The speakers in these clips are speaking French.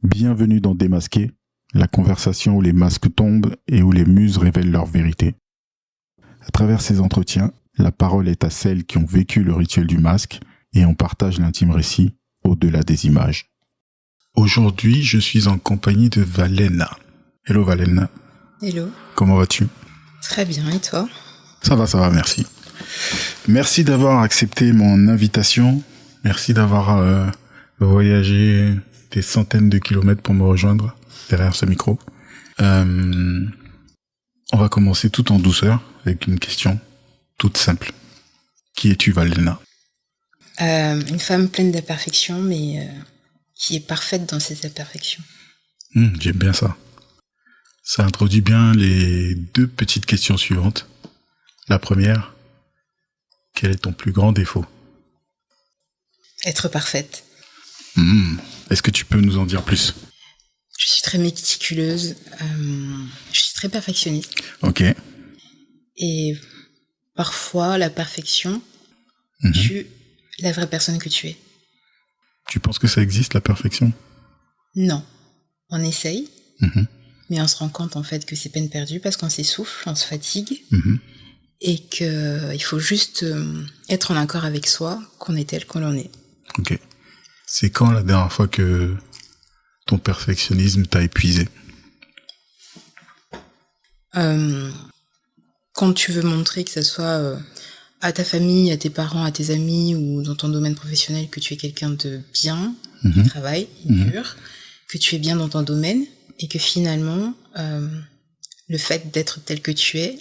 Bienvenue dans Démasqué, la conversation où les masques tombent et où les muses révèlent leur vérité. À travers ces entretiens, la parole est à celles qui ont vécu le rituel du masque et on partage l'intime récit au-delà des images. Aujourd'hui, je suis en compagnie de Valena. Hello Valena. Hello. Comment vas-tu ? Très bien, et toi ? Ça va, merci. Merci d'avoir accepté mon invitation. Merci d'avoir voyagé des centaines de kilomètres pour me rejoindre derrière ce micro. On va commencer tout en douceur avec une question toute simple. Qui es-tu, Valena ? Une femme pleine d'imperfections, mais qui est parfaite dans ses imperfections. J'aime bien ça. Ça introduit bien les deux petites questions suivantes. La première, quel est ton plus grand défaut ? Être parfaite. Est-ce que tu peux nous en dire plus ? Je suis très méticuleuse, je suis très perfectionniste. Ok. Et parfois, la perfection tue la vraie personne que tu es. Tu penses que ça existe, la perfection ? Non. On essaye, mais on se rend compte en fait que c'est peine perdue parce qu'on s'essouffle, on se fatigue, et qu'il faut juste être en accord avec soi, qu'on est tel qu'on l'en est. Ok. C'est quand la dernière fois que ton perfectionnisme t'a épuisé ? Quand tu veux montrer que ce soit à ta famille, à tes parents, à tes amis ou dans ton domaine professionnel que tu es quelqu'un de bien, qui travaille, dur, que tu es bien dans ton domaine et que finalement le fait d'être tel que tu es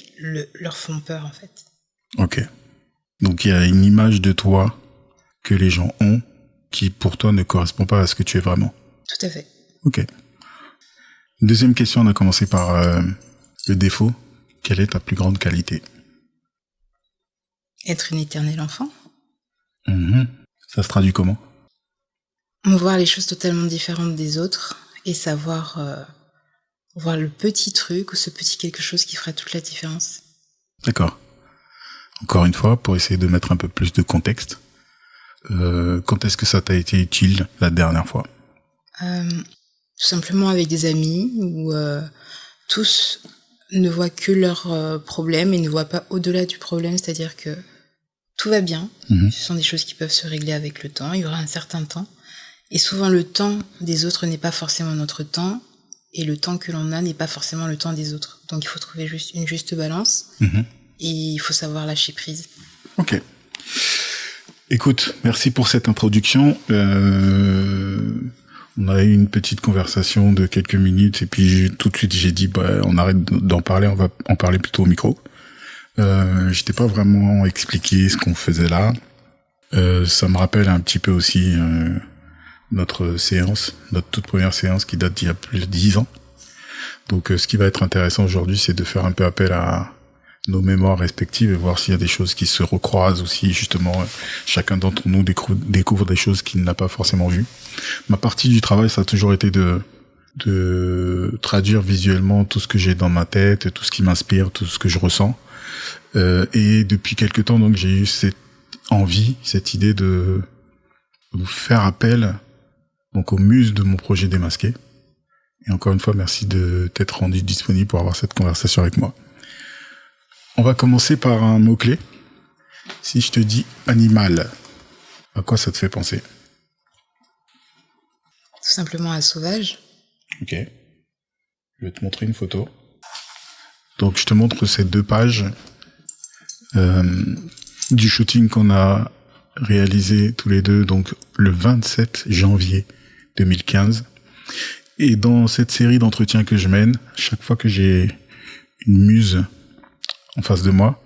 leur font peur en fait. Ok. Donc il y a une image de toi que les gens ont qui pour toi ne correspond pas à ce que tu es vraiment. Tout à fait. Ok. Deuxième question, on a commencé par le défaut. Quelle est ta plus grande qualité ? Être une éternelle enfant. Ça se traduit comment ? Voir les choses totalement différentes des autres et savoir voir le petit truc ou ce petit quelque chose qui fera toute la différence. D'accord. Encore une fois, pour essayer de mettre un peu plus de contexte, quand est-ce que ça t'a été utile la dernière fois ? Tout simplement avec des amis où tous ne voient que leurs problèmes et ne voient pas au-delà du problème, c'est-à-dire que tout va bien, ce sont des choses qui peuvent se régler avec le temps, il y aura un certain temps, et souvent le temps des autres n'est pas forcément notre temps, et le temps que l'on a n'est pas forcément le temps des autres. Donc il faut trouver une juste balance, et il faut savoir lâcher prise. Ok. Écoute, merci pour cette introduction. On a eu une petite conversation de quelques minutes et puis tout de suite j'ai dit on arrête d'en parler, on va en parler plutôt au micro. Je t'ai pas vraiment expliqué ce qu'on faisait là. Ça me rappelle un petit peu aussi notre toute première séance qui date d'il y a plus de 10 ans. Donc ce qui va être intéressant aujourd'hui, c'est de faire un peu appel à nos mémoires respectives et voir s'il y a des choses qui se recroisent aussi, justement, chacun d'entre nous découvre des choses qu'il n'a pas forcément vues. Ma partie du travail, ça a toujours été de traduire visuellement tout ce que j'ai dans ma tête, tout ce qui m'inspire, tout ce que je ressens. Et depuis quelque temps, donc, j'ai eu cette envie, cette idée de faire appel, donc, aux muses de mon projet Démasqué. Et encore une fois, merci de t'être rendu disponible pour avoir cette conversation avec moi. On va commencer par un mot-clé. Si je te dis animal, à quoi ça te fait penser ? Tout simplement à sauvage. Ok. Je vais te montrer une photo. Donc je te montre ces 2 pages du shooting qu'on a réalisé tous les deux, donc le 27 janvier 2015. Et dans cette série d'entretiens que je mène, chaque fois que j'ai une muse en face de moi,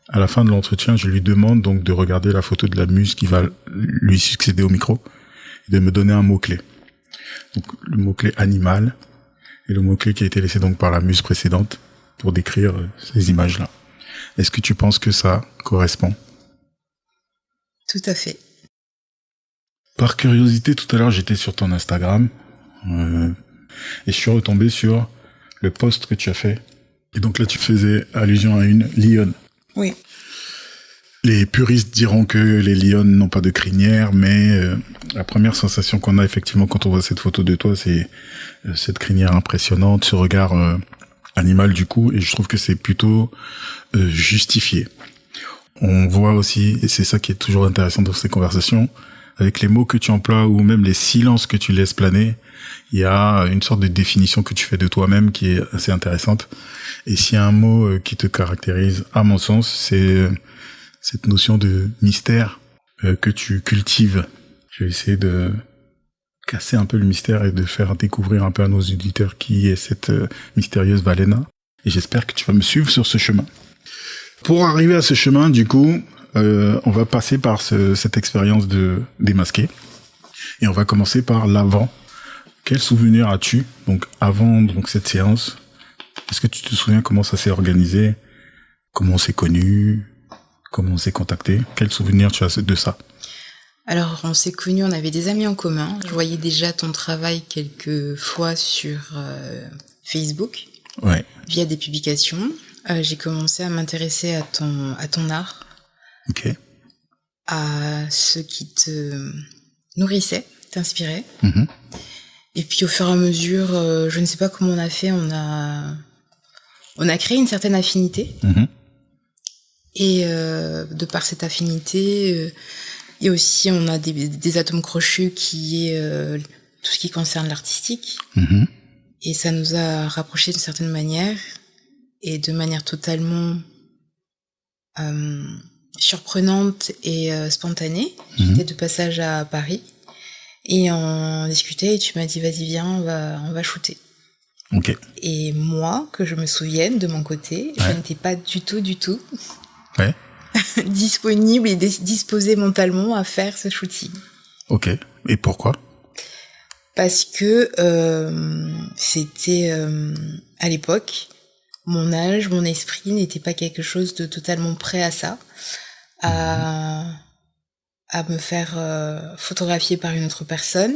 à la fin de l'entretien, je lui demande donc de regarder la photo de la muse qui va lui succéder au micro et de me donner un mot-clé. Donc le mot-clé animal et le mot-clé qui a été laissé donc par la muse précédente pour décrire ces images-là. Est-ce que tu penses que ça correspond ? Tout à fait. Par curiosité, tout à l'heure, j'étais sur ton Instagram. Et je suis retombé sur le post que tu as fait. Et donc là, tu faisais allusion à une lionne. Oui. Les puristes diront que les lionnes n'ont pas de crinière, mais la première sensation qu'on a effectivement quand on voit cette photo de toi, c'est cette crinière impressionnante, ce regard animal du coup, et je trouve que c'est plutôt justifié. On voit aussi, et c'est ça qui est toujours intéressant dans ces conversations, avec les mots que tu emploies ou même les silences que tu laisses planer, il y a une sorte de définition que tu fais de toi-même qui est assez intéressante. Et s'il y a un mot qui te caractérise, à mon sens, c'est cette notion de mystère que tu cultives. Je vais essayer de casser un peu le mystère et de faire découvrir un peu à nos auditeurs qui est cette mystérieuse Valena. Et j'espère que tu vas me suivre sur ce chemin. Pour arriver à ce chemin, du coup, on va passer par cette expérience de démasquer. Et on va commencer par l'avant. Quel souvenir as-tu, donc, avant cette séance? Est-ce que tu te souviens comment ça s'est organisé? Comment on s'est connus? Comment on s'est contacté? Quel souvenir tu as de ça? Alors, on s'est connus, on avait des amis en commun. Je voyais déjà ton travail quelques fois sur Facebook, ouais, via des publications. J'ai commencé à m'intéresser à ton art, ok, à ce qui te nourrissait, t'inspirait. Mm-hmm. Et puis, au fur et à mesure, je ne sais pas comment on a fait, on a créé une certaine affinité. Mm-hmm. Et de par cette affinité, et aussi on a des atomes crochus qui est tout ce qui concerne l'artistique. Mm-hmm. Et ça nous a rapprochés d'une certaine manière, et de manière totalement surprenante et spontanée. Mm-hmm. J'étais de passage à Paris, et on discutait, et tu m'as dit vas-y viens, on va shooter. Okay. Et moi, que je me souvienne de mon côté, ouais, je n'étais pas du tout ouais, disponible et disposée mentalement à faire ce shooting. Ok. Et pourquoi? Parce que c'était à l'époque, mon âge, mon esprit n'était pas quelque chose de totalement prêt à ça, à me faire photographier par une autre personne,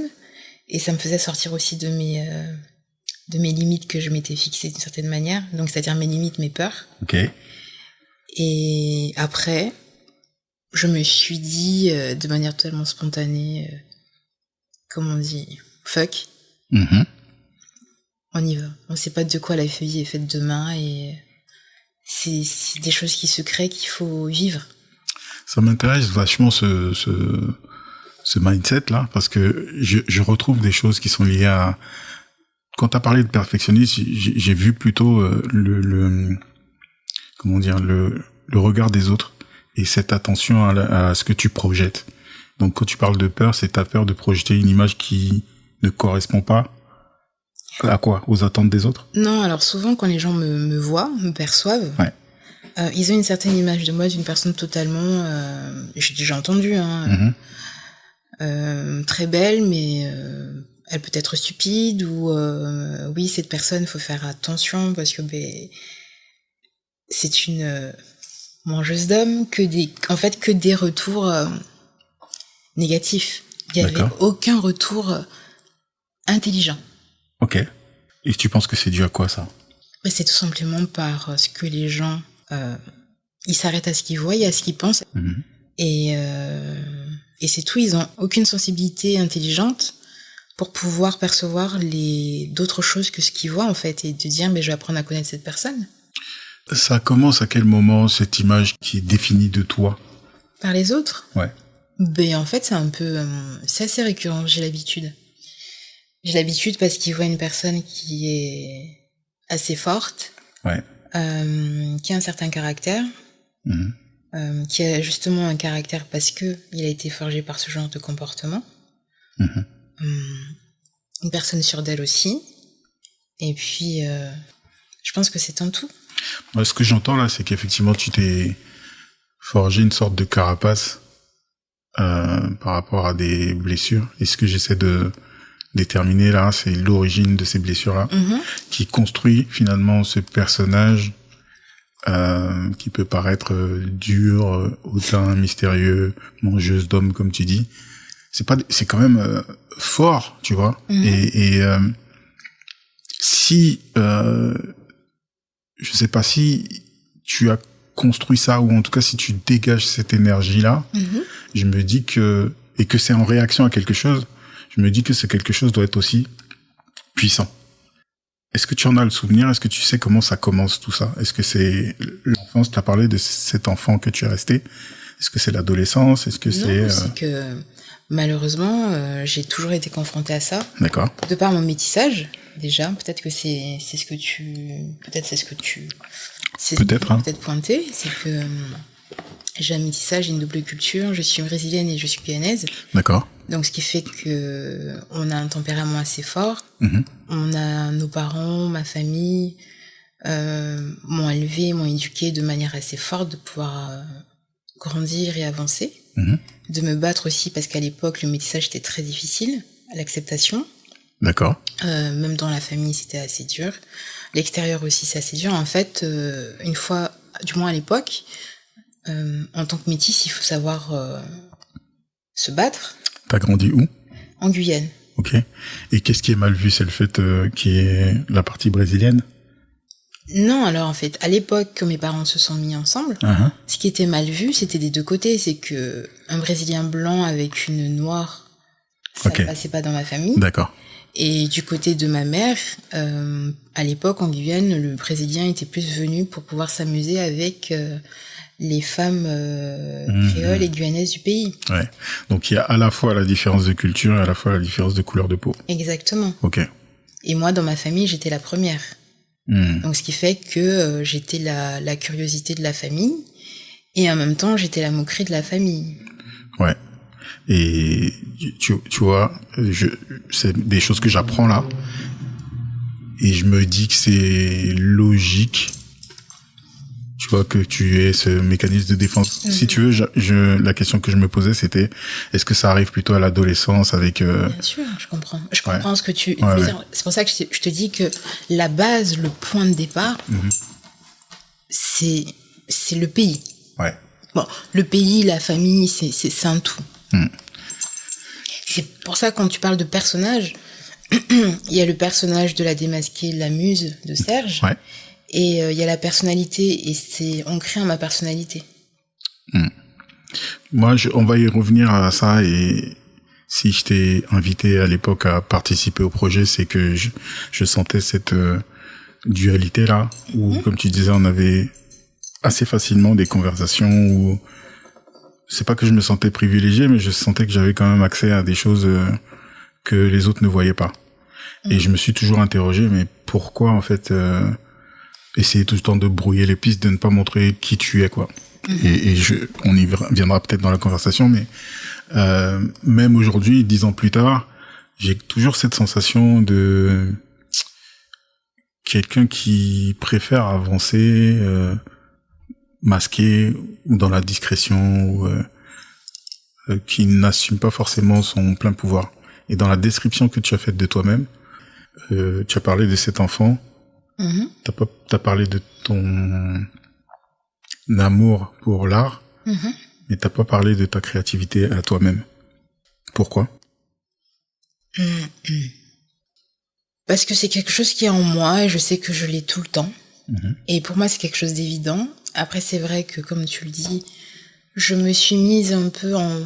et ça me faisait sortir aussi de mes limites que je m'étais fixées d'une certaine manière, donc c'est-à-dire mes limites, mes peurs. Ok. Et après, je me suis dit, de manière totalement spontanée, comme on dit, fuck. Mm-hmm. On y va. On sait pas de quoi la feuille est faite demain, et c'est des choses qui se créent, qu'il faut vivre. Ça m'intéresse vachement ce mindset-là, parce que je retrouve des choses qui sont liées à... Quand tu as parlé de perfectionnisme, j'ai vu plutôt comment dire, le regard des autres et cette attention à ce que tu projettes. Donc quand tu parles de peur, c'est ta peur de projeter une image qui ne correspond pas à quoi? Aux attentes des autres? Non, alors souvent quand les gens me voient, me perçoivent, ouais, ils ont une certaine image de moi, d'une personne totalement, j'ai déjà entendu, hein, mm-hmm, très belle, mais elle peut être stupide, ou oui, cette personne, faut faire attention parce que c'est une mangeuse d'hommes, que des retours négatifs. Il n'y avait aucun retour intelligent. Ok. Et tu penses que c'est dû à quoi, ça? C'est tout simplement parce que les gens, ils s'arrêtent à ce qu'ils voient et à ce qu'ils pensent. Mm-hmm. Et c'est tout, ils ont aucune sensibilité intelligente pour pouvoir percevoir d'autres choses que ce qu'ils voient, en fait, et de dire, je vais apprendre à connaître cette personne. Ça commence à quel moment, cette image qui est définie de toi? Par les autres? Ouais. En fait, c'est assez récurrent, j'ai l'habitude. J'ai l'habitude parce qu'ils voient une personne qui est assez forte, ouais, qui a un certain caractère, mm-hmm, qui a justement un caractère parce que il a été forgé par ce genre de comportement. Mm-hmm. Une personne sûre d'elle aussi. Et puis, je pense que c'est un tout. Moi, ce que j'entends là, c'est qu'effectivement, tu t'es forgé une sorte de carapace par rapport à des blessures. Et ce que j'essaie de déterminer là, c'est l'origine de ces blessures-là, mm-hmm, qui construit finalement ce personnage qui peut paraître dur, hautain, mystérieux, mangeuse d'hommes, comme tu dis. c'est quand même fort, tu vois. Et si je sais pas si tu as construit ça, ou en tout cas si tu dégages cette énergie-là, je me dis que c'est en réaction à quelque chose, je me dis que c'est quelque chose doit être aussi puissant. Est-ce que tu en as le souvenir? Est-ce que tu sais comment ça commence tout ça? Est-ce que c'est l'enfance? Tu as parlé de cet enfant que tu es resté. Est-ce que c'est l'adolescence? Est-ce que c'est que malheureusement, j'ai toujours été confrontée à ça. D'accord. De par mon métissage, déjà, peut-être ce que tu peut-être pointé, c'est que j'ai un métissage et une double culture. Je suis brésilienne et je suis guyanaise. D'accord. Donc, ce qui fait que on a un tempérament assez fort. On a nos parents, ma famille, m'ont élevé, m'ont éduqué de manière assez forte de pouvoir grandir et avancer. De me battre aussi parce qu'à l'époque, le métissage était très difficile, l'acceptation. D'accord. Même dans la famille, c'était assez dur. L'extérieur aussi, c'est assez dur. En fait, une fois, du moins à l'époque, en tant que métisse, il faut savoir se battre. T'as grandi où? En Guyane. Ok. Et qu'est-ce qui est mal vu? C'est le fait qui est la partie brésilienne? Non, alors en fait, à l'époque que mes parents se sont mis ensemble, ce qui était mal vu, c'était des deux côtés. C'est que un Brésilien blanc avec une noire, ça ne passait pas dans ma famille. D'accord. Et du côté de ma mère, à l'époque en Guyane, le Brésilien était plus venu pour pouvoir s'amuser avec les femmes créoles et guyanaises du pays. Ouais. Donc il y a à la fois la différence de culture et à la fois la différence de couleur de peau. Exactement. Ok. Et moi, dans ma famille, j'étais la première. Donc ce qui fait que j'étais la curiosité de la famille et en même temps, j'étais la moquerie de la famille. Ouais. Et tu vois, c'est des choses que j'apprends là. Et je me dis que c'est logique, tu vois, que tu aies ce mécanisme de défense. Si tu veux, la question que je me posais, c'était, est-ce que ça arrive plutôt à l'adolescence avec... Bien sûr, je comprends. Je comprends ce que tu veux dire. C'est pour ça que je te dis que la base, le point de départ, c'est le pays. Ouais. Bon, le pays, la famille, c'est un tout. C'est pour ça que quand tu parles de personnages, il y a le personnage de la démasquée, la muse de Serge, et il y a la personnalité, et c'est ancré en ma personnalité. Moi, on va y revenir à ça, et si je t'ai invité à l'époque à participer au projet, c'est que je sentais cette dualité-là, où, comme tu disais, on avait assez facilement des conversations où c'est pas que je me sentais privilégié, mais je sentais que j'avais quand même accès à des choses que les autres ne voyaient pas. Et je me suis toujours interrogé, mais pourquoi en fait essayer tout le temps de brouiller les pistes, de ne pas montrer qui tu es, quoi. Et on y viendra peut-être dans la conversation, mais même aujourd'hui, 10 ans plus tard, j'ai toujours cette sensation de quelqu'un qui préfère avancer masqué ou dans la discrétion, ou qui n'assume pas forcément son plein pouvoir. Et dans la description que tu as faite de toi-même, tu as parlé de cet enfant, t'as parlé de ton amour pour l'art, mais t'as pas parlé de ta créativité à toi-même. Pourquoi? Parce que c'est quelque chose qui est en moi et je sais que je l'ai tout le temps. Et pour moi, c'est quelque chose d'évident. Après, c'est vrai que, comme tu le dis, je me suis mise un peu en...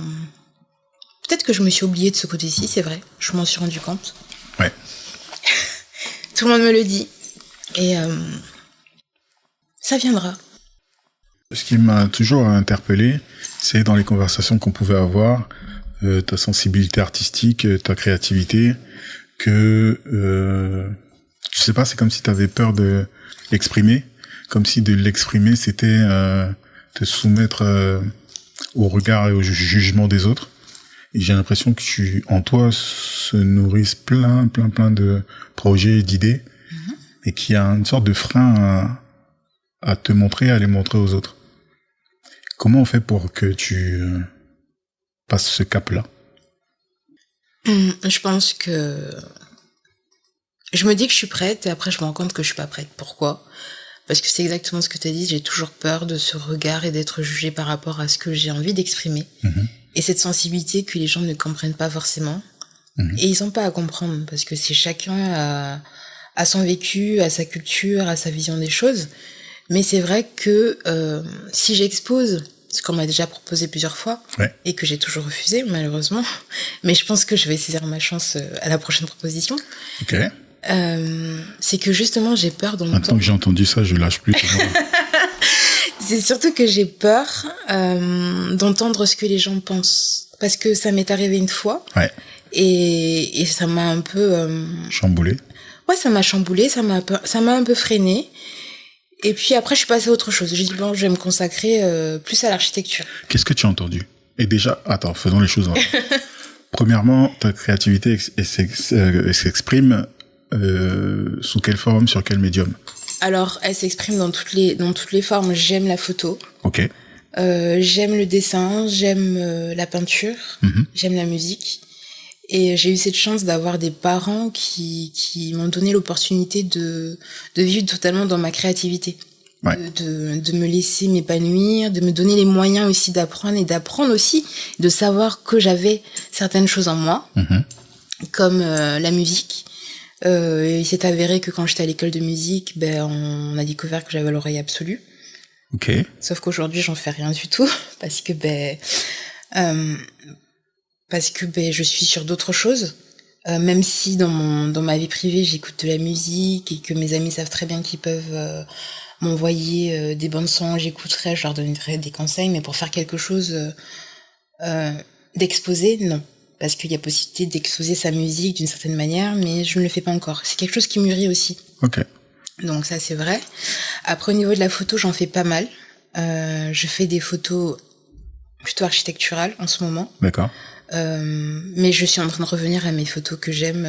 Peut-être que je me suis oubliée de ce côté-ci, c'est vrai. Je m'en suis rendu compte. Ouais. Tout le monde me le dit. Et ça viendra. Ce qui m'a toujours interpellé, c'est dans les conversations qu'on pouvait avoir, ta sensibilité artistique, ta créativité, que, je sais pas, c'est comme si tu avais peur de l'exprimer, comme si de l'exprimer, c'était te soumettre au regard et au jugement des autres. Et j'ai l'impression que en toi se nourrissent plein de projets, d'idées, et qu'il y a une sorte de frein à te montrer, à les montrer aux autres. Comment on fait pour que tu passes ce cap-là? Je pense que... Je me dis que je suis prête, et après je me rends compte que je suis pas prête. Pourquoi? Parce que c'est exactement ce que tu as dit, j'ai toujours peur de ce regard et d'être jugée par rapport à ce que j'ai envie d'exprimer. et cette sensibilité que les gens ne comprennent pas forcément. Et ils n'ont pas à comprendre, parce que c'est chacun à son vécu, à sa culture, à sa vision des choses. Mais c'est vrai que si j'expose, ce qu'on m'a déjà proposé plusieurs fois, et que j'ai toujours refusé, malheureusement, mais je pense que je vais saisir ma chance à la prochaine proposition. Ok. C'est que justement, j'ai peur d'entendre... Maintenant que j'ai entendu ça, je lâche plus. C'est surtout que j'ai peur d'entendre ce que les gens pensent. Parce que ça m'est arrivé une fois. Ouais. Et ça m'a un peu... Chamboulé. Ouais, ça m'a chamboulé, ça m'a un peu freiné. Et puis après, je suis passée à autre chose. J'ai dit, bon, je vais me consacrer plus à l'architecture. Qu'est-ce que tu as entendu? Et déjà, attends, faisons les choses. Premièrement, ta créativité s'exprime sous quelle forme, sur quel médium? Alors, elle s'exprime dans toutes les formes. J'aime la photo. Ok. J'aime le dessin, j'aime la peinture, j'aime la musique. Et j'ai eu cette chance d'avoir des parents qui m'ont donné l'opportunité de vivre totalement dans ma créativité. Ouais. De me laisser m'épanouir, de me donner les moyens aussi d'apprendre et d'apprendre aussi, de savoir que j'avais certaines choses en moi, comme la musique. Il s'est avéré que quand j'étais à l'école de musique, on a découvert que j'avais l'oreille absolue. Ok. Sauf qu'aujourd'hui, j'en fais rien du tout parce que je suis sur d'autres choses. Même si dans ma vie privée, j'écoute de la musique et que mes amis savent très bien qu'ils peuvent m'envoyer des bandes son, j'écouterai, je leur donnerai des conseils, mais pour faire quelque chose d'exposé, non. Parce qu'il y a possibilité d'exposer sa musique d'une certaine manière, mais je ne le fais pas encore. C'est quelque chose qui mûrit aussi. Ok. Donc ça, c'est vrai. Après, au niveau de la photo, j'en fais pas mal. Je fais des photos plutôt architecturales en ce moment. D'accord. Mais je suis en train de revenir à mes photos que j'aime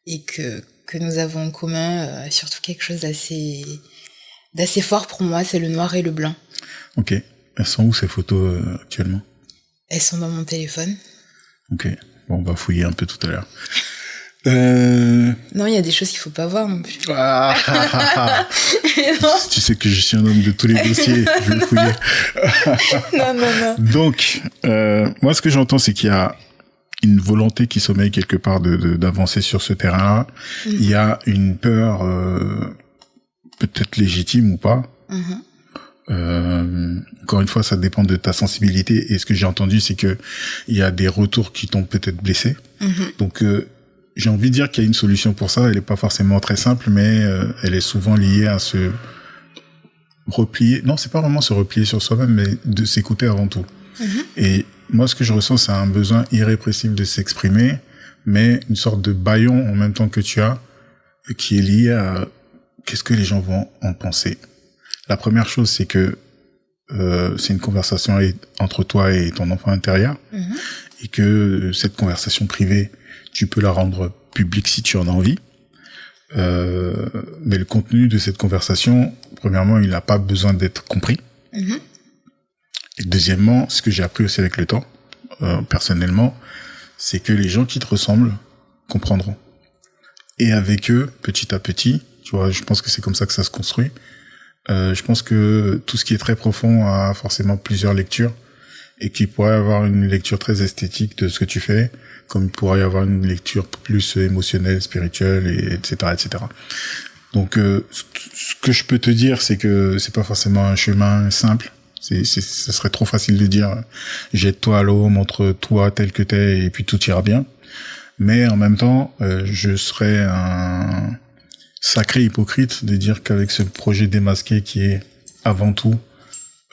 et que nous avons en commun. Surtout quelque chose d'assez fort pour moi, c'est le noir et le blanc. Ok. Elles sont où ces photos actuellement? Elles sont dans mon téléphone. Ok. Bon, on va fouiller un peu tout à l'heure. Non, il y a des choses qu'il faut pas voir non plus. Tu sais que je suis un homme de tous les dossiers, je vais le fouiller. Non. Donc, moi, ce que j'entends, c'est qu'il y a une volonté qui sommeille quelque part d'avancer sur ce terrain-là. Il y a une peur, peut-être légitime ou pas. Encore une fois, ça dépend de ta sensibilité. Et ce que j'ai entendu, c'est que il y a des retours qui t'ont peut-être blessé. Donc, j'ai envie de dire qu'il y a une solution pour ça. Elle est pas forcément très simple, mais elle est souvent liée à se replier. Non, c'est pas vraiment se replier sur soi-même, mais de s'écouter avant tout. Et moi, ce que je ressens, c'est un besoin irrépressible de s'exprimer, mais une sorte de bâillon en même temps que tu as, qui est lié à qu'est-ce que les gens vont en penser. La première chose, c'est que c'est une conversation entre toi et ton enfant intérieur, et que cette conversation privée, tu peux la rendre publique si tu en as envie. Mais le contenu de cette conversation, premièrement, il n'a pas besoin d'être compris. Et deuxièmement, ce que j'ai appris aussi avec le temps, personnellement, c'est que les gens qui te ressemblent comprendront. Et avec eux, petit à petit, tu vois, je pense que c'est comme ça que ça se construit. Je pense que tout ce qui est très profond a forcément plusieurs lectures et qu'il pourrait avoir une lecture très esthétique de ce que tu fais, comme il pourrait y avoir une lecture plus émotionnelle, spirituelle, etc., etc. Donc, ce que je peux te dire, c'est que c'est pas forcément un chemin simple. Ça serait trop facile de dire, jette-toi à l'eau, montre-toi tel que t'es, et puis tout ira bien. Mais en même temps, je serais un sacré hypocrite de dire qu'avec ce projet démasqué qui est avant tout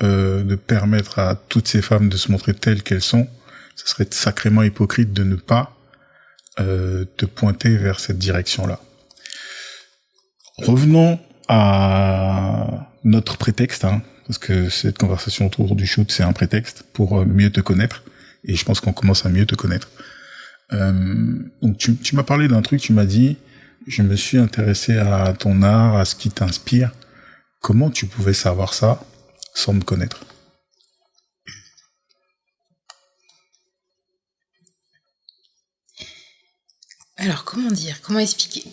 de permettre à toutes ces femmes de se montrer telles qu'elles sont, ça serait sacrément hypocrite de ne pas te pointer vers cette direction-là. Revenons à notre prétexte, parce que cette conversation autour du shoot, c'est un prétexte pour mieux te connaître, et je pense qu'on commence à mieux te connaître. Donc tu m'as parlé d'un truc, tu m'as dit, je me suis intéressé à ton art, à ce qui t'inspire. Comment tu pouvais savoir ça sans me connaître? Alors, comment dire? Comment expliquer?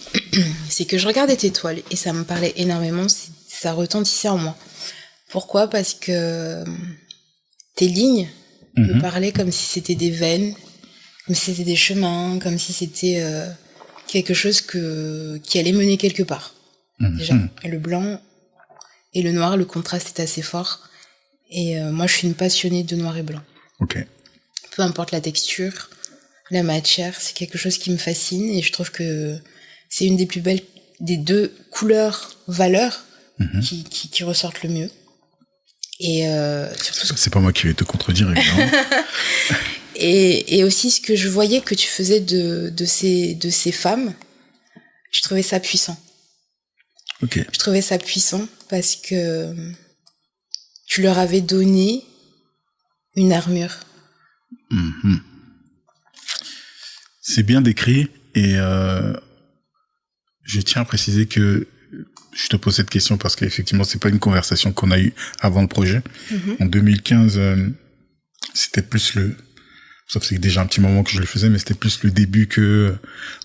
C'est que je regardais tes toiles et ça me parlait énormément, ça retentissait en moi. Pourquoi? Parce que tes lignes me parlaient comme si c'était des veines, comme si c'était des chemins, comme si c'était quelque chose qui allait mener quelque part. Déjà. Et le blanc et le noir, le contraste est assez fort. Et moi, je suis une passionnée de noir et blanc. Ok. Peu importe la texture, la matière, c'est quelque chose qui me fascine et je trouve que c'est une des plus belles, des deux couleurs, valeurs qui ressortent le mieux. Et surtout. C'est pas moi qui vais te contredire, évidemment. et aussi ce que je voyais que tu faisais de ces femmes, je trouvais ça puissant. Ok. Je trouvais ça puissant parce que tu leur avais donné une armure. C'est bien décrit et je tiens à préciser que je te pose cette question parce qu'effectivement c'est pas une conversation qu'on a eue avant le projet. En 2015, c'était plus ça fait déjà un petit moment que je le faisais, mais c'était plus le début que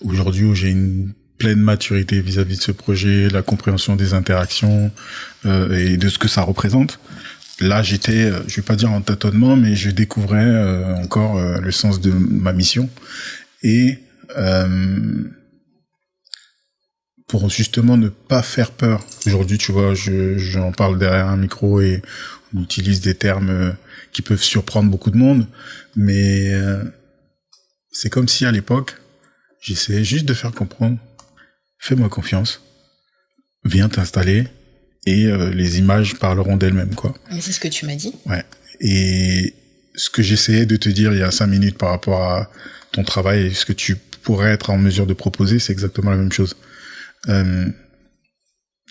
aujourd'hui où j'ai une pleine maturité vis-à-vis de ce projet, la compréhension des interactions et de ce que ça représente. Là, j'étais, je vais pas dire en tâtonnement, mais je découvrais encore le sens de ma mission. Et pour justement ne pas faire peur. Aujourd'hui, tu vois, j'en parle derrière un micro et on utilise des termes qui peuvent surprendre beaucoup de monde, mais c'est comme si à l'époque, j'essayais juste de faire comprendre, fais-moi confiance, viens t'installer et les images parleront d'elles-mêmes, quoi. Mais c'est ce que tu m'as dit. Ouais. Et ce que j'essayais de te dire il y a 5 minutes par rapport à ton travail et ce que tu pourrais être en mesure de proposer, c'est exactement la même chose.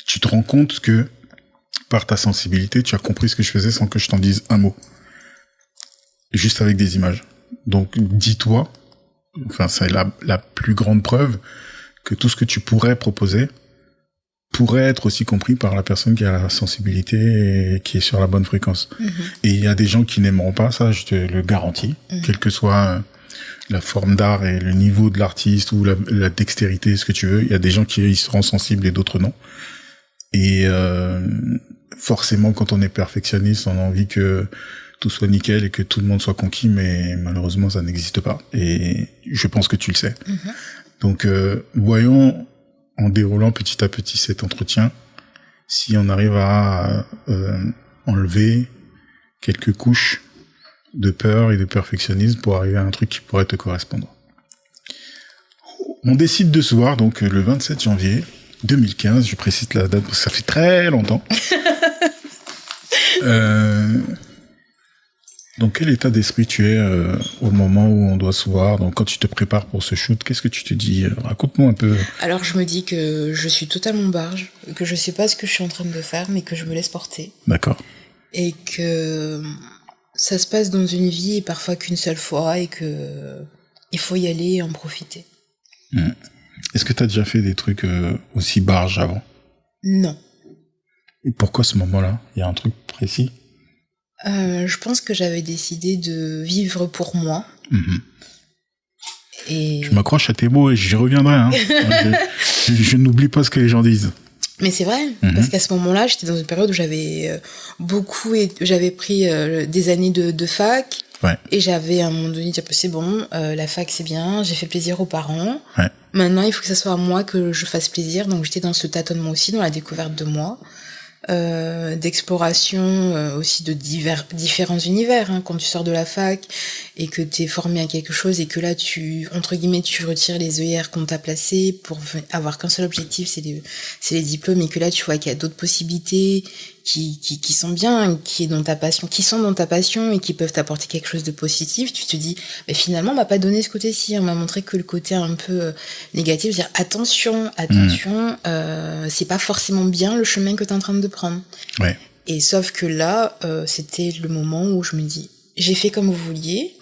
Tu te rends compte que par ta sensibilité, tu as compris ce que je faisais sans que je t'en dise un mot. Juste avec des images. Donc, dis-toi, enfin, c'est la plus grande preuve que tout ce que tu pourrais proposer pourrait être aussi compris par la personne qui a la sensibilité et qui est sur la bonne fréquence. Et il y a des gens qui n'aimeront pas ça, je te le garantis, quelle que soit la forme d'art et le niveau de l'artiste ou la dextérité, ce que tu veux. Il y a des gens qui y seront sensibles et d'autres non. Et forcément, quand on est perfectionniste, on a envie que tout soit nickel et que tout le monde soit conquis, mais malheureusement, ça n'existe pas. Et je pense que tu le sais. Donc, voyons, en déroulant petit à petit cet entretien, si on arrive à enlever quelques couches de peur et de perfectionnisme pour arriver à un truc qui pourrait te correspondre. On décide de se voir donc le 27 janvier 2015, je précise la date parce que ça fait très longtemps. Dans quel état d'esprit tu es au moment où on doit se voir? Donc quand tu te prépares pour ce shoot, qu'est-ce que tu te dis? Raconte-moi un peu. Alors je me dis que je suis totalement barge, que je sais pas ce que je suis en train de faire, mais que je me laisse porter. D'accord. Et que ça se passe dans une vie et parfois qu'une seule fois et que il faut y aller et en profiter. Est-ce que tu as déjà fait des trucs aussi barges avant? Non. Et pourquoi ce moment-là? Il y a un truc précis? Je pense que j'avais décidé de vivre pour moi. Et... Je m'accroche à tes mots et j'y reviendrai. Hein. je n'oublie pas ce que les gens disent. Mais c'est vrai, parce qu'à ce moment-là, j'étais dans une période où j'avais j'avais pris des années de fac. Ouais. Et j'avais à un moment donné dit, c'est bon, la fac c'est bien, j'ai fait plaisir aux parents. Ouais. Maintenant, il faut que ça soit à moi que je fasse plaisir. Donc j'étais dans ce tâtonnement aussi, dans la découverte de moi. D'exploration aussi de différents univers, hein, quand tu sors de la fac et que t'es formé à quelque chose et que là tu entre guillemets tu retires les œillères qu'on t'a placées pour avoir qu'un seul objectif, c'est les diplômes, et que là tu vois qu'il y a d'autres possibilités qui sont bien, qui sont dans ta passion et qui peuvent t'apporter quelque chose de positif. Tu te dis mais finalement on m'a pas donné ce côté-ci, on m'a montré que le côté un peu négatif, dire attention, c'est pas forcément bien le chemin que t'es en train de prendre. Ouais. Et sauf que là c'était le moment où je me dis j'ai fait comme vous vouliez,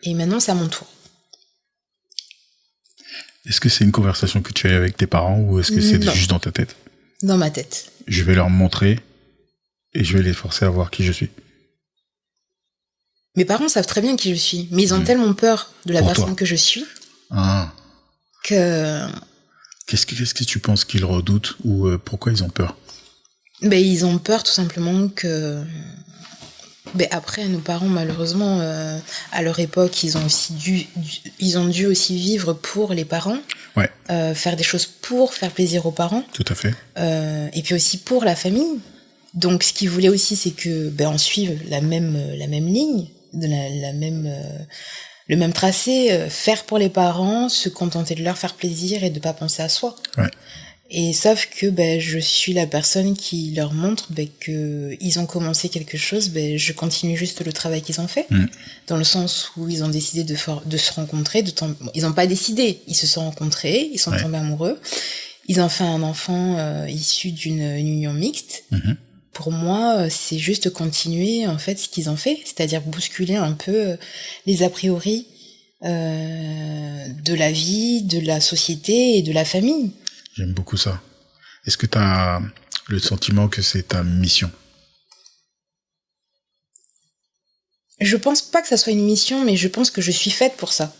et maintenant c'est à mon tour. Est-ce que c'est une conversation que tu as avec tes parents ou est-ce que c'est juste dans ta tête? Dans ma tête. Je vais leur montrer et je vais les forcer à voir qui je suis. Mes parents savent très bien qui je suis, mais ils ont tellement peur de la personne que je suis que... Qu'est-ce que tu penses qu'ils redoutent ou pourquoi ils ont peur? Ben, ils ont peur tout simplement que Ben après, nos parents, malheureusement, à leur époque, ils ont dû aussi vivre pour les parents, Ouais, faire des choses pour faire plaisir aux parents, tout à fait. et puis aussi pour la famille. Donc, ce qu'ils voulaient aussi, c'est que on suive la même ligne, le même tracé, faire pour les parents, se contenter de leur faire plaisir et de pas penser à soi. Ouais. Et sauf que je suis la personne qui leur montre que ils ont commencé quelque chose, je continue juste le travail qu'ils ont fait, dans le sens où ils ont décidé de se rencontrer. Ils n'ont pas décidé, ils se sont rencontrés, ils sont tombés amoureux, ils ont fait un enfant issu d'une union mixte. Pour moi, c'est juste continuer en fait ce qu'ils ont fait, c'est-à-dire bousculer un peu les a priori de la vie, de la société et de la famille. J'aime beaucoup ça. Est-ce que tu as le sentiment que c'est ta mission? Je pense pas que ça soit une mission, mais je pense que je suis faite pour ça.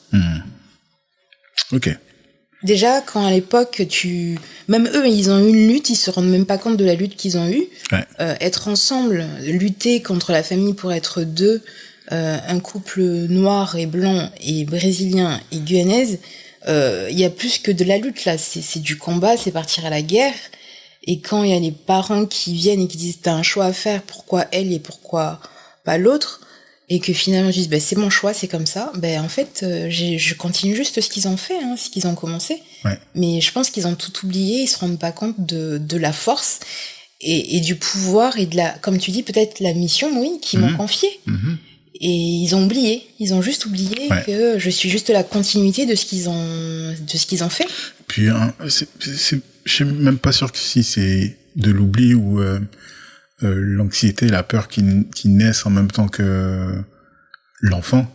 Ok. Déjà, quand à l'époque, même eux, ils ont eu une lutte, ils se rendent même pas compte de la lutte qu'ils ont eue. Ouais. Être ensemble, lutter contre la famille pour être deux, un couple noir et blanc et brésilien et guyanais, y a plus que de la lutte là, c'est du combat, c'est partir à la guerre. Et quand il y a les parents qui viennent et qui disent t'as un choix à faire, pourquoi elle et pourquoi pas l'autre, et que finalement ils disent c'est mon choix, c'est comme ça, en fait je continue juste ce qu'ils ont fait, ce qu'ils ont commencé. Ouais. Mais je pense qu'ils ont tout oublié, ils se rendent pas compte de la force et du pouvoir et de la, comme tu dis, peut-être la mission, oui, qu'ils m'ont confiée. Et ils ont juste oublié que je suis juste la continuité de ce qu'ils ont fait. Puis je suis même pas sûr que si c'est de l'oubli ou l'anxiété, la peur qui naissent en même temps que l'enfant.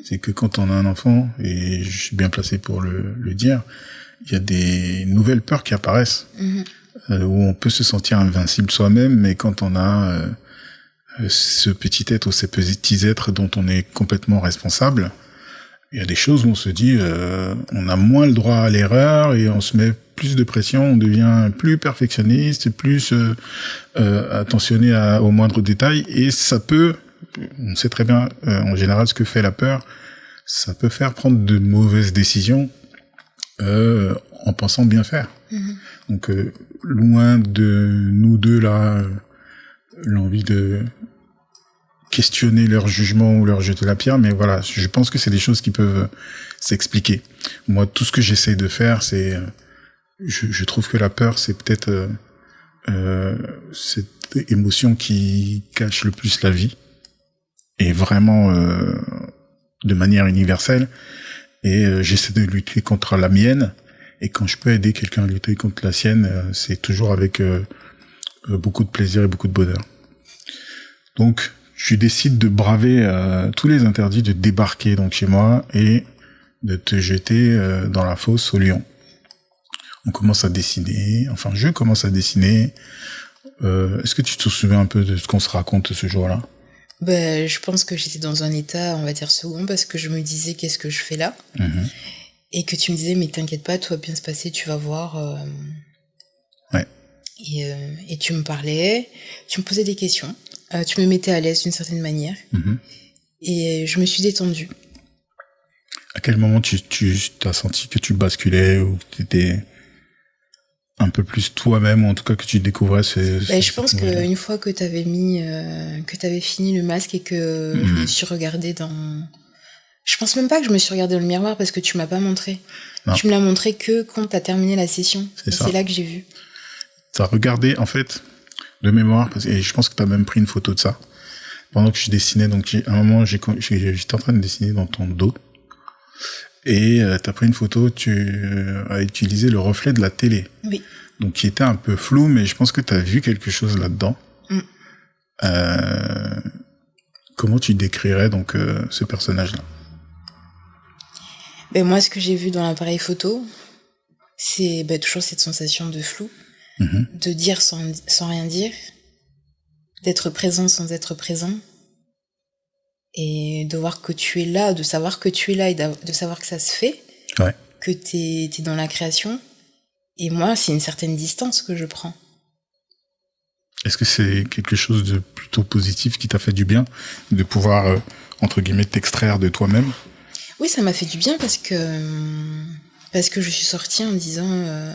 C'est que quand on a un enfant, et je suis bien placé pour le dire, il y a des nouvelles peurs qui apparaissent, où on peut se sentir invincible soi-même, mais quand on a ce petit être ou ces petits êtres dont on est complètement responsable, il y a des choses où on se dit on a moins le droit à l'erreur et on se met plus de pression, on devient plus perfectionniste, plus attentionné aux moindres détails, et ça peut, on sait très bien en général ce que fait la peur, ça peut faire prendre de mauvaises décisions en pensant bien faire. Donc loin de nous deux là, l'envie de questionner leur jugement ou leur jeter la pierre, mais voilà, je pense que c'est des choses qui peuvent s'expliquer. Moi, tout ce que j'essaie de faire, c'est, je trouve que la peur, c'est peut-être cette émotion qui cache le plus la vie, et vraiment de manière universelle, et j'essaie de lutter contre la mienne, et quand je peux aider quelqu'un à lutter contre la sienne, c'est toujours avec beaucoup de plaisir et beaucoup de bonheur. Donc, je décide de braver tous les interdits, de débarquer donc chez moi et de te jeter dans la fosse au lion. On commence à dessiner, enfin je commence à dessiner. Est-ce que tu te souviens un peu de ce qu'on se raconte ce jour-là? Je pense que j'étais dans un état, on va dire second, parce que je me disais qu'est-ce que je fais là, et que tu me disais mais t'inquiète pas, tout va bien se passer, tu vas voir. Ouais. Et tu me parlais, tu me posais des questions. Tu me mettais à l'aise d'une certaine manière. Et je me suis détendue. À quel moment tu t'as senti que tu basculais ou que tu étais un peu plus toi-même, ou en tout cas que tu découvrais je pense qu'une fois que t'avais fini le masque et que je me suis regardée je pense même pas que je me suis regardée dans le miroir parce que tu m'as pas montré. Non. Tu me l'as montré que quand t'as terminé la session. C'est là que j'ai vu. T'as regardé, en fait, de mémoire, et je pense que t'as même pris une photo de ça. Pendant que je dessinais, donc à un moment, j'étais en train de dessiner dans ton dos. Et t'as pris une photo, tu as utilisé le reflet de la télé. Oui. Donc qui était un peu flou, mais je pense que t'as vu quelque chose là-dedans. Comment tu décrirais donc ce personnage-là? Moi, ce que j'ai vu dans l'appareil photo, c'est toujours cette sensation de flou. De dire sans rien dire, d'être présent sans être présent, et de voir que tu es là, de savoir que tu es là et de savoir que ça se fait, que t'es dans la création. Et moi, c'est une certaine distance que je prends. Est-ce que c'est quelque chose de plutôt positif qui t'a fait du bien, de pouvoir, entre guillemets, t'extraire de toi-même? Oui, ça m'a fait du bien parce que je suis sortie en disant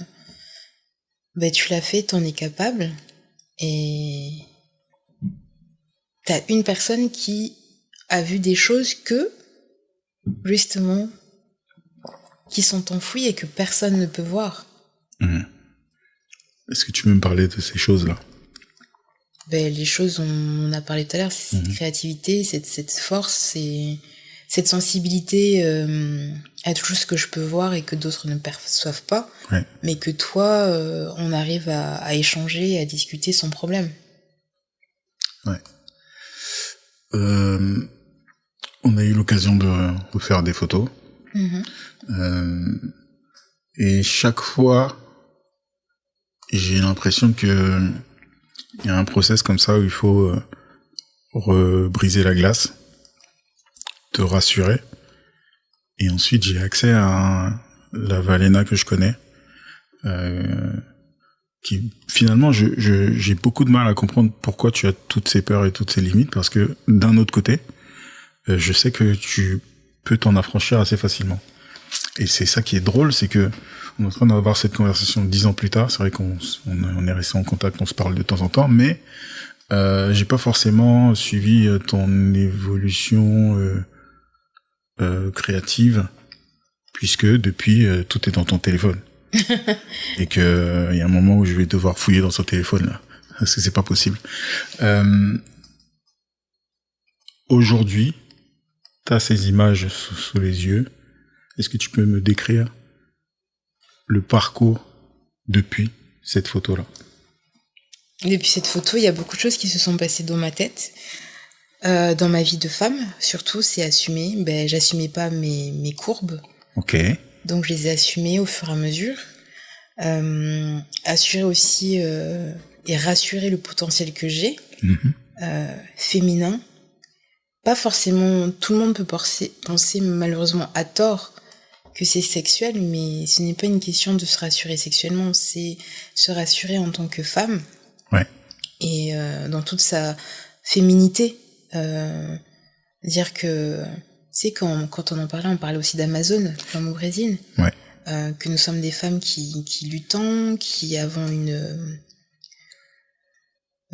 tu l'as fait, t'en es capable, et t'as une personne qui a vu des choses que, justement, qui sont enfouies et que personne ne peut voir. Est-ce que tu peux me parler de ces choses-là? Les choses, on a parlé tout à l'heure, c'est cette créativité, cette force, et cette sensibilité à tout ce que je peux voir et que d'autres ne perçoivent pas, mais que toi, on arrive à échanger, à discuter sans problème. Ouais. On a eu l'occasion de faire des photos. Et chaque fois, j'ai l'impression que il y a un process comme ça où il faut briser la glace, te rassurer, et ensuite j'ai accès à la Valena que je connais, qui finalement j'ai beaucoup de mal à comprendre pourquoi tu as toutes ces peurs et toutes ces limites, parce que d'un autre côté, je sais que tu peux t'en affranchir assez facilement. Et c'est ça qui est drôle, c'est que on est en train d'avoir cette conversation 10 ans plus tard. C'est vrai qu'on est resté en contact, on se parle de temps en temps, mais j'ai pas forcément suivi ton évolution créative, puisque depuis tout est dans ton téléphone. Et que il y a un moment où je vais devoir fouiller dans son téléphone là, parce que c'est pas possible. Aujourd'hui, t'as ces images sous les yeux. Est-ce que tu peux me décrire le parcours depuis cette photo-là? Depuis cette photo, il y a beaucoup de choses qui se sont passées dans ma tête. Dans ma vie de femme, surtout, c'est assumer. J'assumais pas mes courbes. Ok. Donc, je les ai assumées au fur et à mesure. Assurer aussi et rassurer le potentiel que j'ai, féminin. Pas forcément, tout le monde peut penser malheureusement à tort que c'est sexuel, mais ce n'est pas une question de se rassurer sexuellement, c'est se rassurer en tant que femme. Ouais. Et dans toute sa féminité. Dire que, tu sais, quand on en parlait, on parlait aussi d'Amazon, comme au Brésil. Ouais. Que nous sommes des femmes qui luttons, qui avons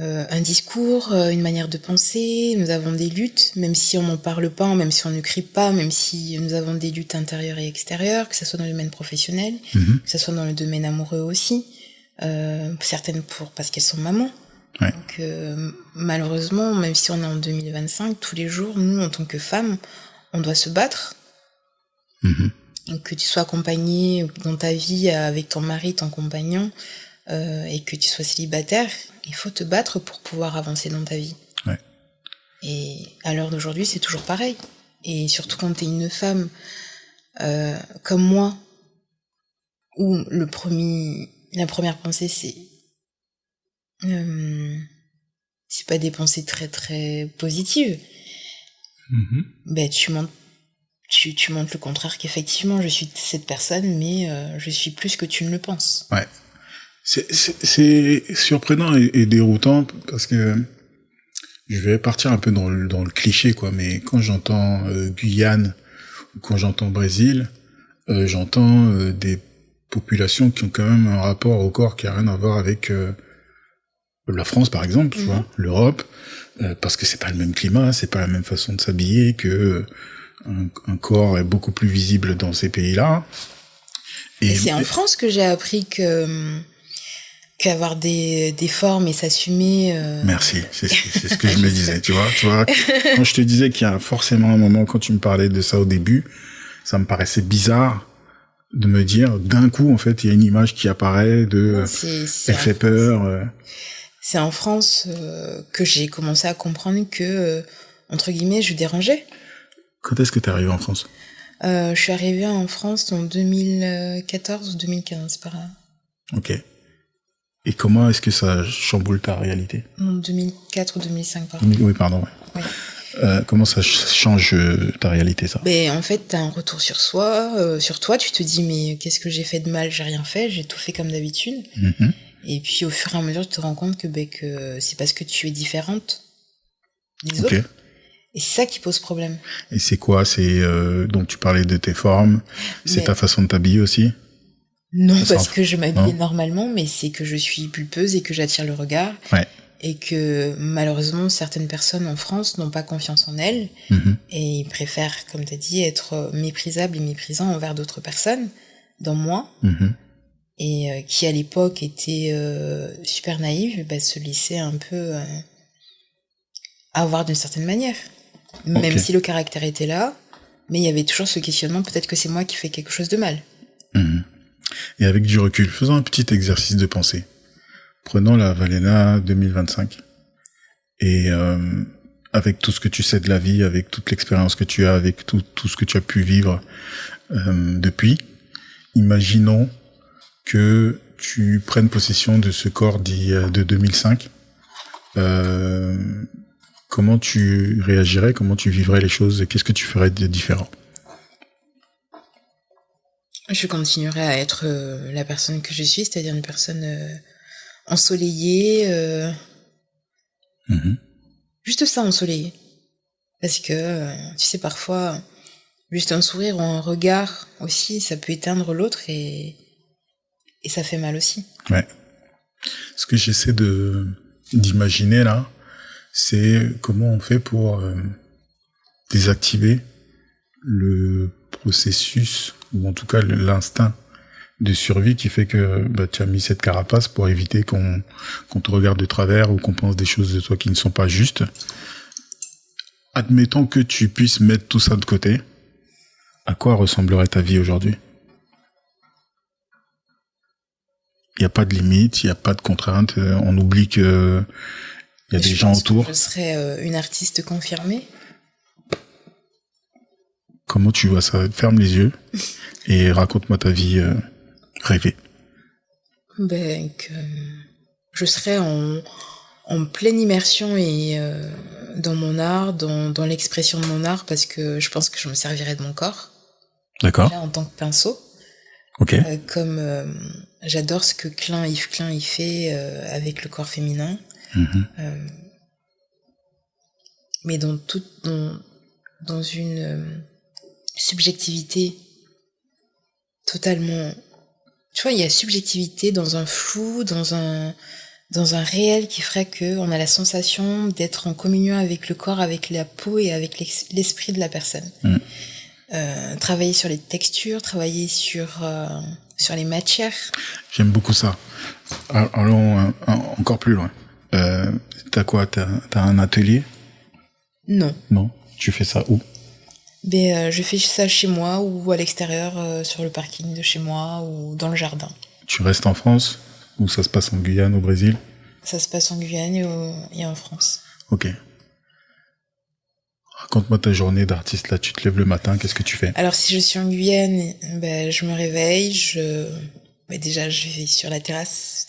un discours, une manière de penser, nous avons des luttes, même si on n'en parle pas, même si on ne crie pas, même si nous avons des luttes intérieures et extérieures, que ce soit dans le domaine professionnel, que ce soit dans le domaine amoureux aussi, certaines parce qu'elles sont mamans. Ouais. Donc malheureusement, même si on est en 2025, tous les jours, nous, en tant que femmes, on doit se battre. Donc, que tu sois accompagnée dans ta vie avec ton mari, ton compagnon, et que tu sois célibataire, il faut te battre pour pouvoir avancer dans ta vie. Ouais. Et à l'heure d'aujourd'hui, c'est toujours pareil. Et surtout quand t'es une femme comme moi, où la première pensée, c'est pas des pensées très très positives. Tu montres le contraire, qu'effectivement je suis cette personne, mais je suis plus que tu ne le penses. Ouais. C'est surprenant et déroutant, parce que je vais partir un peu dans le cliché, quoi, mais quand j'entends Guyane ou quand j'entends Brésil, j'entends des populations qui ont quand même un rapport au corps qui a rien à voir avec la France, par exemple, tu vois, l'Europe, parce que c'est pas le même climat, c'est pas la même façon de s'habiller, que un corps est beaucoup plus visible dans ces pays-là. Et c'est en France que j'ai appris qu'avoir des formes et s'assumer. Merci, c'est ce que je me disais, tu vois, quand je te disais qu'il y a forcément un moment, quand tu me parlais de ça au début, ça me paraissait bizarre de me dire, d'un coup, en fait, il y a une image qui apparaît elle fait peur. C'est en France que j'ai commencé à comprendre que, entre guillemets, je dérangeais. Quand est-ce que t'es arrivée en France? Je suis arrivée en France en 2014 ou 2015, par là. Ok. Et comment est-ce que ça chamboule ta réalité? En 2004 ou 2005, par là. Oui, pardon, ouais. Comment ça change ta réalité, ça? En fait, t'as un retour sur soi, sur toi, tu te dis, mais qu'est-ce que j'ai fait de mal? J'ai rien fait, j'ai tout fait comme d'habitude. Et puis au fur et à mesure, tu te rends compte que c'est parce que tu es différente des Ok. autres. Et c'est ça qui pose problème. Et c'est quoi? C'est donc tu parlais de tes formes. C'est Mais ta façon de t'habiller aussi? non, Ça parce s'en- que je m'habille Non. normalement, mais c'est que je suis pulpeuse et que j'attire le regard. Ouais. Et que malheureusement, certaines personnes en France n'ont pas confiance en elles. Mhm. Et ils préfèrent, comme tu as dit, être méprisables et méprisants envers d'autres personnes, dont moi. Mhm. Et qui à l'époque étaient super naïves, se laissaient un peu avoir d'une certaine manière. Même Ok. si le caractère était là, mais il y avait toujours ce questionnement, peut-être que c'est moi qui fais quelque chose de mal. Mhm. Et avec du recul, faisons un petit exercice de pensée. Prenons la Valena 2025. Et avec tout ce que tu sais de la vie, avec toute l'expérience que tu as, avec tout ce que tu as pu vivre depuis, imaginons que tu prennes possession de ce corps de 2005. Comment tu réagirais? Comment tu vivrais les choses? Qu'est-ce que tu ferais de différent? Je continuerai à être la personne que je suis, c'est-à-dire une personne ensoleillée, Mhm. juste ça, ensoleillée. Parce que, tu sais, parfois, juste un sourire ou un regard aussi, ça peut éteindre l'autre et ça fait mal aussi. Ouais. Ce que j'essaie d'imaginer là, c'est comment on fait pour désactiver le processus, ou en tout cas l'instinct de survie qui fait que tu as mis cette carapace pour éviter qu'on te regarde de travers ou qu'on pense des choses de toi qui ne sont pas justes. Admettons que tu puisses mettre tout ça de côté. À quoi ressemblerait ta vie aujourd'hui? Il n'y a pas de limite, il n'y a pas de contrainte, on oublie que il y a des gens autour. Je serais une artiste confirmée. Comment tu vois ça? Ferme les yeux et raconte-moi ta vie rêvée. Que je serais en pleine immersion et dans mon art, dans l'expression de mon art, parce que je pense que je me servirais de mon corps. D'accord. Là, en tant que pinceau. Ok. Comme j'adore ce que Yves Klein y fait avec le corps féminin. Mhm. Mais dans une subjectivité totalement... Tu vois, il y a subjectivité dans un flou, dans un réel qui ferait qu'on a la sensation d'être en communion avec le corps, avec la peau et avec l'esprit de la personne. Travailler sur les textures, travailler sur les matières. J'aime beaucoup ça. Allons encore plus loin. T'as quoi? T'as un atelier? Non. Non. Tu fais ça où? Je fais ça chez moi ou à l'extérieur, sur le parking de chez moi ou dans le jardin. Tu restes en France ou ça se passe en Guyane, au Brésil? Ça se passe en Guyane et en France. Ok. Raconte-moi ta journée d'artiste, là. Tu te lèves le matin, qu'est-ce que tu fais? Alors, si je suis en Guyane, je me réveille, déjà, je vais sur la terrasse.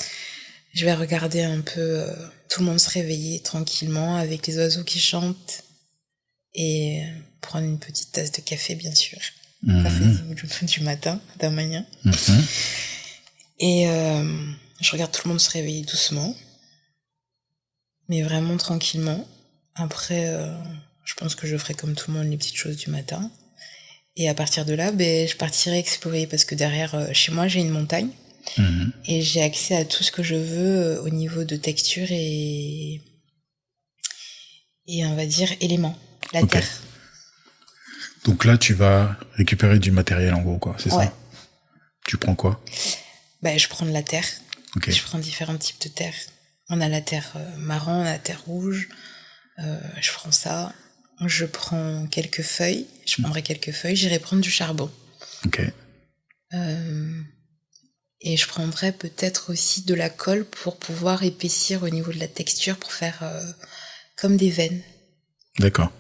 Je vais regarder un peu tout le monde se réveiller tranquillement avec les oiseaux qui chantent et prendre une petite tasse de café, bien sûr. Café du matin, d'un matin. Et je regarde tout le monde se réveiller doucement, mais vraiment tranquillement. Après, je pense que je ferai comme tout le monde les petites choses du matin. Et à partir de là, je partirai explorer parce que derrière, chez moi, j'ai une montagne. Et j'ai accès à tout ce que je veux au niveau de texture et on va dire éléments, la terre. Donc là, tu vas récupérer du matériel en gros, quoi, c'est Ouais. ça? Tu prends quoi? Je prends de la terre. Ok. Je prends différents types de terre. On a la terre marron, on a la terre rouge. Je prends ça. Je prends quelques feuilles. Je prendrai quelques feuilles. J'irai prendre du charbon. Ok. Et je prendrai peut-être aussi de la colle pour pouvoir épaissir au niveau de la texture, pour faire comme des veines. D'accord.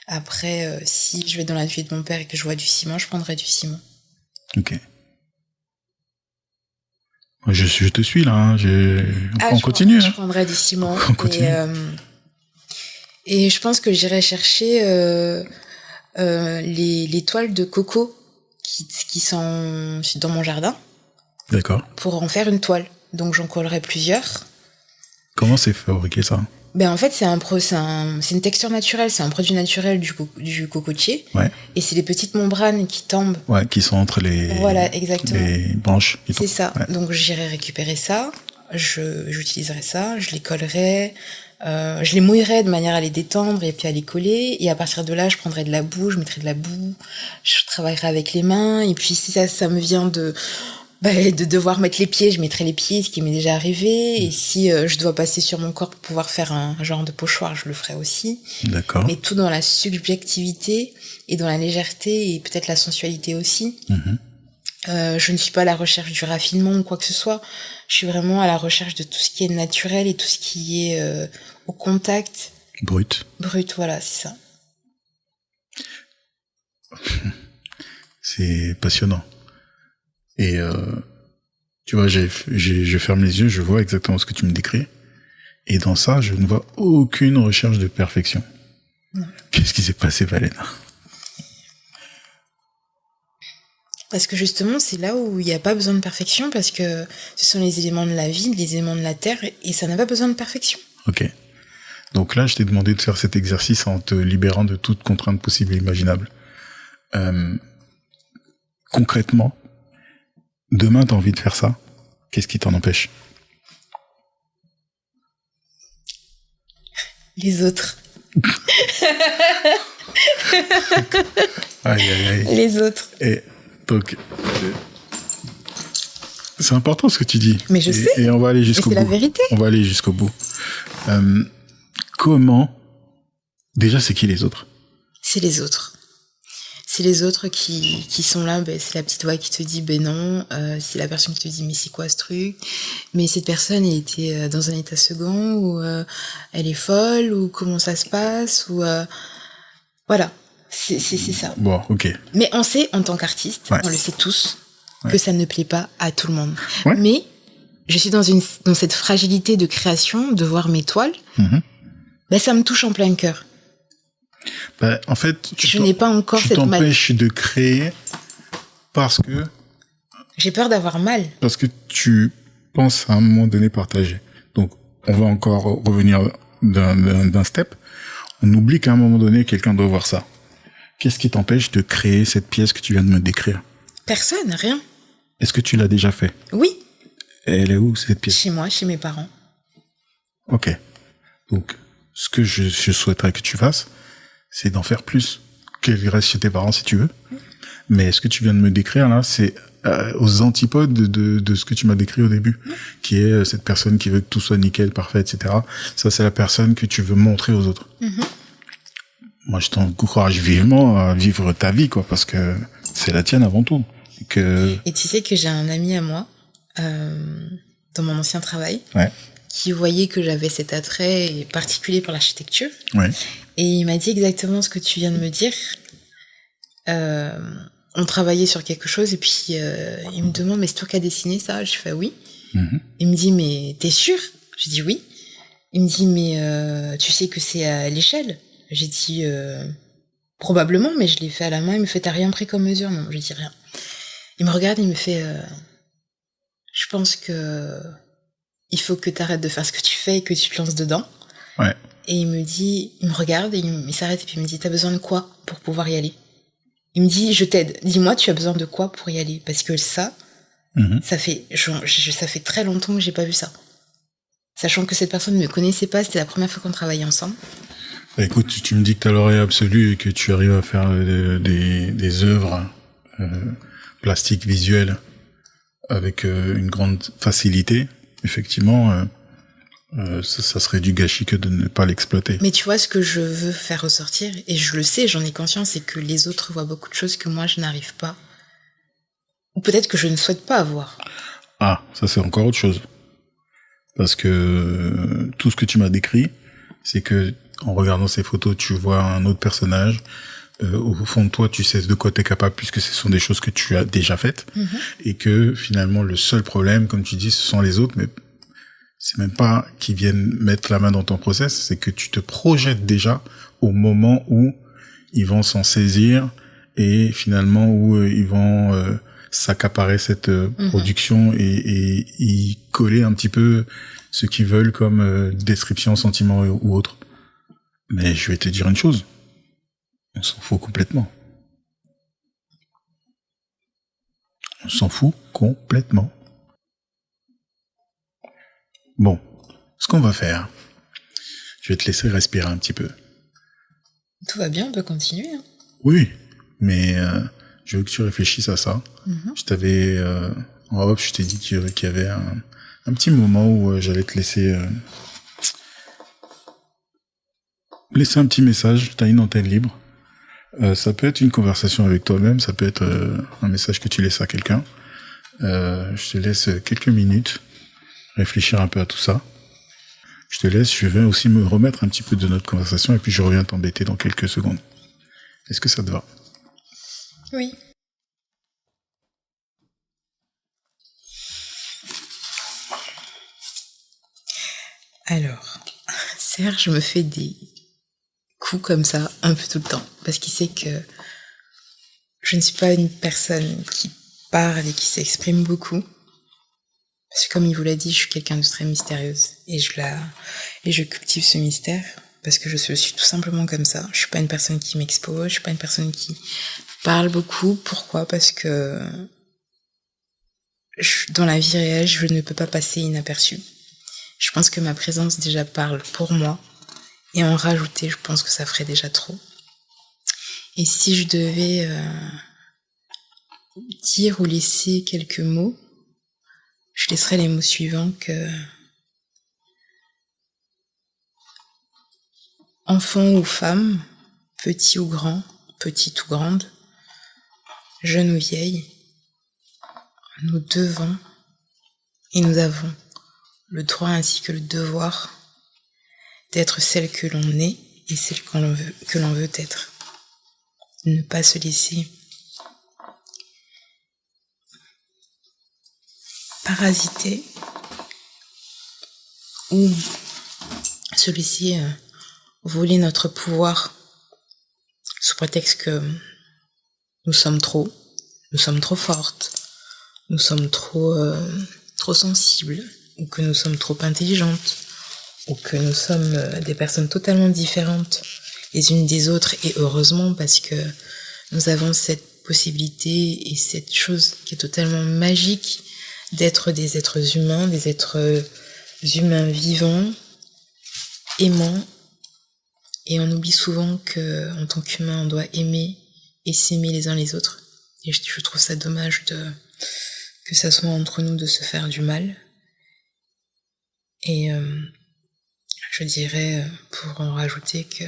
Après, si je vais dans l'atelier de mon père et que je vois du ciment, je prendrai du ciment. Ok. Je te suis là, hein. On continue. Je prendrai du ciment. On continue. Et je pense que j'irai chercher les toiles de coco qui sont dans mon jardin. D'accord. Pour en faire une toile. Donc j'en collerai plusieurs. Comment c'est fabriqué ça? Ben en fait c'est une texture naturelle, c'est un produit naturel du cocotier. Ouais. Et c'est les petites membranes qui tombent. Ouais, qui sont entre les. Voilà, exactement. Les branches. C'est ça. Ouais. Donc j'irai récupérer ça, j'utiliserai ça, je les collerai, je les mouillerai de manière à les détendre et puis à les coller. Et à partir de là, je prendrai de la boue, je mettrai de la boue, je travaillerai avec les mains. Et puis si ça me vient de devoir mettre les pieds, je mettrai les pieds, ce qui m'est déjà arrivé. Et si je dois passer sur mon corps pour pouvoir faire un genre de pochoir, je le ferai aussi. D'accord. Mais tout dans la subjectivité et dans la légèreté et peut-être la sensualité aussi. Je ne suis pas à la recherche du raffinement ou quoi que ce soit. Je suis vraiment à la recherche de tout ce qui est naturel et tout ce qui est au contact. Brut, voilà, c'est ça. C'est passionnant. Et tu vois, je ferme les yeux, je vois exactement ce que tu me décris. Et dans ça, je ne vois aucune recherche de perfection. Non. Qu'est-ce qui s'est passé, Valena? Parce que justement, c'est là où il n'y a pas besoin de perfection, parce que ce sont les éléments de la vie, les éléments de la terre, et ça n'a pas besoin de perfection. Ok. Donc là, je t'ai demandé de faire cet exercice en te libérant de toute contrainte possible et imaginable. Concrètement, demain, t'as envie de faire ça. Qu'est-ce qui t'en empêche? Les autres. Aïe, aïe, aïe. Les autres. Et donc, c'est important ce que tu dis. Mais je sais. Et on va aller jusqu'au bout. C'est la vérité. On va aller jusqu'au bout. Comment... Déjà, c'est qui les autres? C'est les autres. C'est les autres qui sont là, c'est la petite voix qui te dit non, c'est la personne qui te dit mais c'est quoi ce truc, mais cette personne elle était dans un état second ou elle est folle ou comment ça se passe ou voilà, c'est ça. Bon, ok. Mais on sait en tant qu'artiste, ouais. On le sait tous, ouais. Que ça ne plaît pas à tout le monde. Ouais. Mais je suis dans cette fragilité de création, de voir mes toiles, ça me touche en plein cœur. En fait, je n'ai pas encore tu cette t'empêches de créer parce que... J'ai peur d'avoir mal. Parce que tu penses à un moment donné partager. Donc, on va encore revenir d'un step. On oublie qu'à un moment donné, quelqu'un doit voir ça. Qu'est-ce qui t'empêche de créer cette pièce que tu viens de me décrire? Personne, rien. Est-ce que tu l'as déjà fait? Oui. Et elle est où, cette pièce? Chez moi, chez mes parents. Ok. Donc, ce que je souhaiterais que tu fasses, c'est d'en faire plus, qu'elle reste chez tes parents si tu veux. Mais ce que tu viens de me décrire là, c'est aux antipodes de ce que tu m'as décrit au début, qui est cette personne qui veut que tout soit nickel, parfait, etc. Ça, c'est la personne que tu veux montrer aux autres. Moi, je t'encourage vivement à vivre ta vie, quoi, parce que c'est la tienne avant tout. Et tu sais que j'ai un ami à moi, dans mon ancien travail, ouais. qui voyait que j'avais cet attrait particulier pour l'architecture. Ouais. Et il m'a dit exactement ce que tu viens de me dire. On travaillait sur quelque chose et puis il me demande mais c'est toi qui as dessiné ça? Je fais oui. Il me dit mais t'es sûr? J'ai dit oui. Il me dit mais tu sais que c'est à l'échelle? J'ai dit probablement, mais je l'ai fait à la main. Il me fait t'as rien pris comme mesure? Non, je dis rien. Il me regarde et il me fait je pense que il faut que t'arrêtes de faire ce que tu fais et que tu te lances dedans. Ouais. Et il me regarde et il s'arrête et puis il me dit t'as besoin de quoi pour pouvoir y aller? Il me dit je t'aide, dis-moi tu as besoin de quoi pour y aller? Parce que ça, ça fait très longtemps que j'ai pas vu ça. Sachant que cette personne ne me connaissait pas, c'était la première fois qu'on travaillait ensemble. Bah écoute, tu me dis que t'as l'oreille absolue et que tu arrives à faire des œuvres plastiques visuelles avec une grande facilité. Effectivement, ça serait du gâchis que de ne pas l'exploiter. Mais tu vois, ce que je veux faire ressortir, et je le sais, j'en ai conscience, c'est que les autres voient beaucoup de choses que moi je n'arrive pas. Ou peut-être que je ne souhaite pas avoir. Ah, ça c'est encore autre chose. Parce que tout ce que tu m'as décrit, c'est que en regardant ces photos, tu vois un autre personnage. Au fond de toi, tu sais de quoi tu es capable puisque ce sont des choses que tu as déjà faites. Et que finalement, le seul problème, comme tu dis, ce sont les autres, mais c'est même pas qu'ils viennent mettre la main dans ton process, c'est que tu te projettes déjà au moment où ils vont s'en saisir et finalement où ils vont s'accaparer cette production et y coller un petit peu ce qu'ils veulent comme description, sentiment ou autre. Mais je vais te dire une chose, on s'en fout complètement. On s'en fout complètement. Bon, ce qu'on va faire, je vais te laisser respirer un petit peu. Tout va bien, on peut continuer. Hein. Oui, mais je veux que tu réfléchisses à ça. Je t'avais... en off, je t'ai dit qu'il y avait un petit moment où j'allais te laisser un petit message. T'as une antenne libre. Ça peut être une conversation avec toi-même, ça peut être un message que tu laisses à quelqu'un. Je te laisse quelques minutes réfléchir un peu à tout ça. Je te laisse, je vais aussi me remettre un petit peu de notre conversation et puis je reviens t'embêter dans quelques secondes. Est-ce que ça te va ? Oui. Alors, Serge me fait des coups comme ça un peu tout le temps parce qu'il sait que je ne suis pas une personne qui parle et qui s'exprime beaucoup. Parce que comme il vous l'a dit, je suis quelqu'un de très mystérieuse et je cultive ce mystère parce que je suis tout simplement comme ça. Je suis pas une personne qui m'expose, je suis pas une personne qui parle beaucoup. Pourquoi ? Parce que dans la vie réelle, je ne peux pas passer inaperçue. Je pense que ma présence déjà parle pour moi et en rajouter, je pense que ça ferait déjà trop. Et si je devais dire ou laisser quelques mots, je laisserai les mots suivants que enfant ou femme, petit ou grand, petite ou grande, jeune ou vieille, nous devons et nous avons le droit ainsi que le devoir d'être celle que l'on est et celle que l'on veut être. Ne pas se laisser parasiter ou se laisser voler notre pouvoir sous prétexte que nous sommes trop fortes, nous sommes trop sensibles, ou que nous sommes trop intelligentes, ou que nous sommes des personnes totalement différentes les unes des autres, et heureusement parce que nous avons cette possibilité et cette chose qui est totalement magique d'être des êtres humains, des êtres humains vivants, aimants, et on oublie souvent que en tant qu'humain on doit aimer et s'aimer les uns les autres, et je trouve ça dommage que ça soit entre nous de se faire du mal. Et je dirais, pour en rajouter, que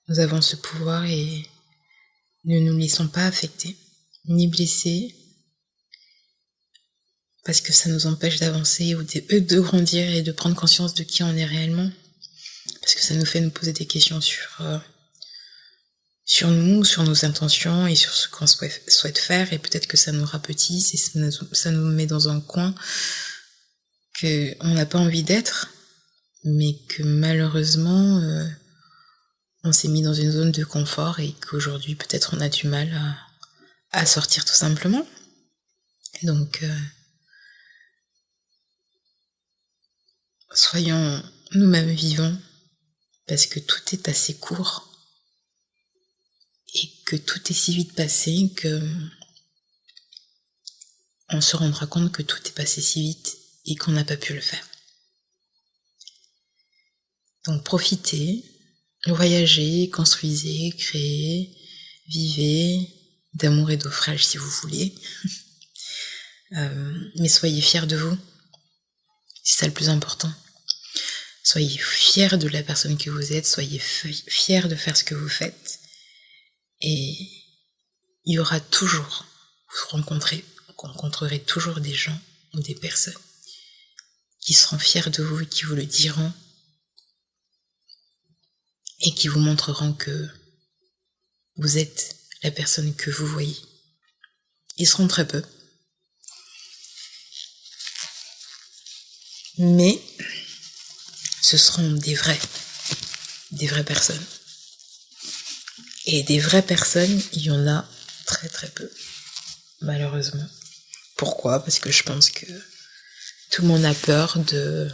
nous avons ce pouvoir et ne nous laissons pas affecter, ni blesser, parce que ça nous empêche d'avancer ou de grandir et de prendre conscience de qui on est réellement. Parce que ça nous fait nous poser des questions sur nous, sur nos intentions et sur ce qu'on souhaite faire, et peut-être que ça nous rapetisse et ça nous met dans un coin qu'on n'a pas envie d'être, mais que malheureusement on s'est mis dans une zone de confort et qu'aujourd'hui peut-être on a du mal à sortir tout simplement. Donc soyons nous-mêmes vivants, parce que tout est assez court et que tout est si vite passé que on se rendra compte que tout est passé si vite et qu'on n'a pas pu le faire. Donc profitez, voyagez, construisez, créez, vivez d'amour et d'eau fraîche si vous voulez. Mais soyez fiers de vous, c'est ça le plus important. Soyez fiers de la personne que vous êtes, soyez fiers de faire ce que vous faites. Et il y aura toujours, vous rencontrerez toujours des gens ou des personnes qui seront fiers de vous et qui vous le diront et qui vous montreront que vous êtes la personne que vous voyez. Ils seront très peu. Mais ce seront des vraies personnes. Et des vraies personnes, il y en a très très peu. malheureusement. Pourquoi ? Parce que je pense que tout le monde a peur de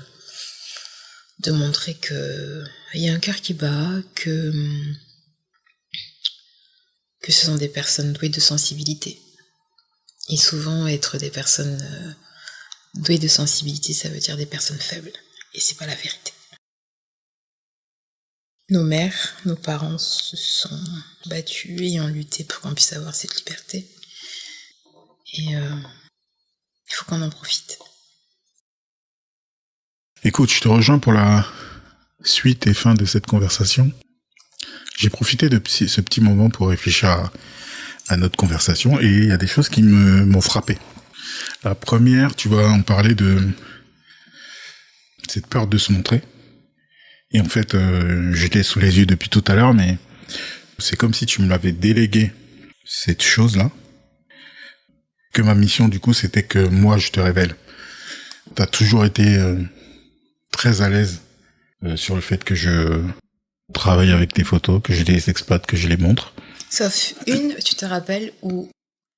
montrer que il y a un cœur qui bat, que ce sont des personnes douées de sensibilité. Et souvent, être des personnes douées de sensibilité, ça veut dire des personnes faibles. Et c'est pas la vérité. Nos mères, nos parents se sont battus et ont lutté pour qu'on puisse avoir cette liberté. Et il faut qu'on en profite. Écoute, je te rejoins pour la suite et fin de cette conversation. J'ai profité de ce petit moment pour réfléchir à notre conversation et il y a des choses qui m'ont frappé. La première, tu vois, on parlait de cette peur de se montrer. Et en fait, je l'ai sous les yeux depuis tout à l'heure, mais c'est comme si tu me l'avais délégué, cette chose-là. Que ma mission, du coup, c'était que moi, je te révèle. T'as toujours été très à l'aise sur le fait que je travaille avec tes photos, que je les exploite, que je les montre. Sauf une, tu te rappelles, où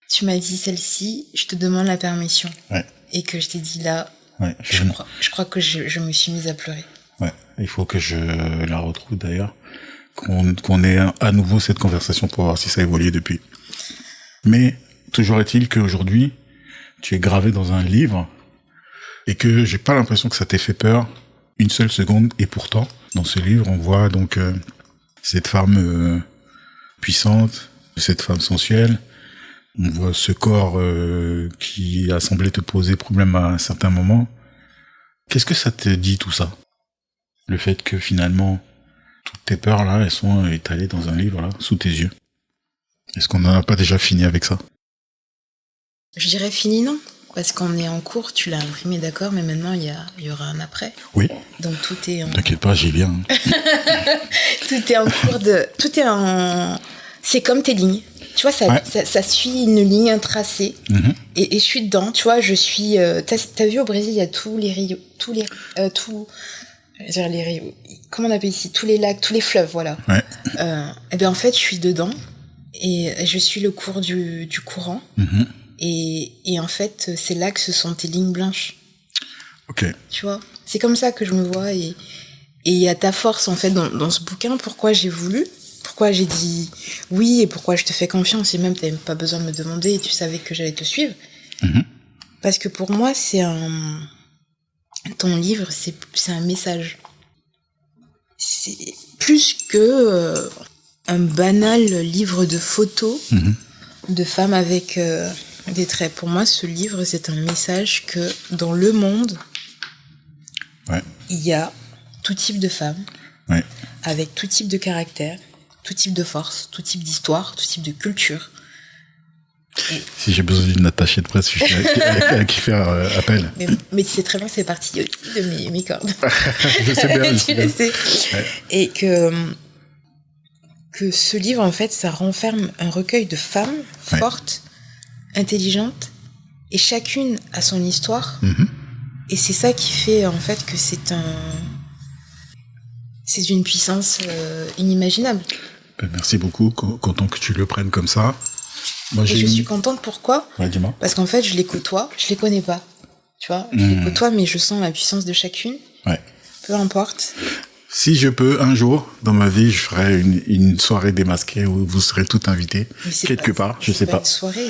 tu m'as dit celle-ci, je te demande la permission. Ouais. Et que je t'ai dit là, ouais, je crois que je me suis mise à pleurer. Ouais, il faut que je la retrouve d'ailleurs, qu'on ait à nouveau cette conversation pour voir si ça a évolué depuis. Mais toujours est-il qu'aujourd'hui, tu es gravé dans un livre et que j'ai pas l'impression que ça t'ait fait peur une seule seconde. Et pourtant, dans ce livre, on voit donc cette femme puissante, cette femme sensuelle. On voit ce corps qui a semblé te poser problème à un certain moment. Qu'est-ce que ça te dit tout ça ? Le fait que finalement, toutes tes peurs là, elles sont étalées dans un livre là, sous tes yeux. Est-ce qu'on n'en a pas déjà fini avec ça ? Je dirais fini, non. Parce qu'on est en cours, tu l'as imprimé, d'accord, mais maintenant il y aura un après. Oui. Donc tout est en... T'inquiète pas, j'y viens. Tout est en cours de... Tout est en... C'est comme tes lignes. Tu vois, ça suit une ligne, un tracé. Mm-hmm. Et je suis dedans, tu vois, je suis... T'as vu au Brésil, il y a tous les rios... les rios... Comment on appelle ici ? Tous les lacs, tous les fleuves, voilà. Ouais. Et bien en fait, je suis dedans. Et je suis le cours du courant. Mm-hmm. Et en fait, c'est là que ce sont tes lignes blanches. Ok. Tu vois, c'est comme ça que je me vois. Et il y a ta force, en fait, dans ce bouquin. Pourquoi j'ai voulu, pourquoi j'ai dit oui et pourquoi je te fais confiance. Et même, tu n'avais pas besoin de me demander et tu savais que j'allais te suivre. Mm-hmm. Parce que pour moi, ton livre, c'est un message. C'est plus que un banal livre de photos de femmes avec... des traits. Pour moi, ce livre, c'est un message que dans le monde, il y a tout type de femmes, avec tout type de caractère, tout type de force, tout type d'histoire, tout type de culture. Et... Si j'ai besoin d'une attachée de presse, je suis à qui faire appel. Mais c'est très bien, c'est parti de mes cordes. Je sais bien. Tu le sais. Ouais. Et que ce livre, en fait, ça renferme un recueil de femmes fortes, intelligente, et chacune a son histoire. Mm-hmm. Et c'est ça qui fait en fait que c'est une puissance inimaginable. Merci beaucoup, content que tu le prennes comme ça. Moi, je suis contente, pourquoi ? Dis-moi. Parce qu'en fait, je les côtoie, je les connais pas. Tu vois, je les côtoie, mais je sens la puissance de chacune. Ouais. Peu importe. Si je peux, un jour, dans ma vie, je ferai une soirée démasquée où vous serez toutes invitées, quelque part, je sais pas. Une soirée,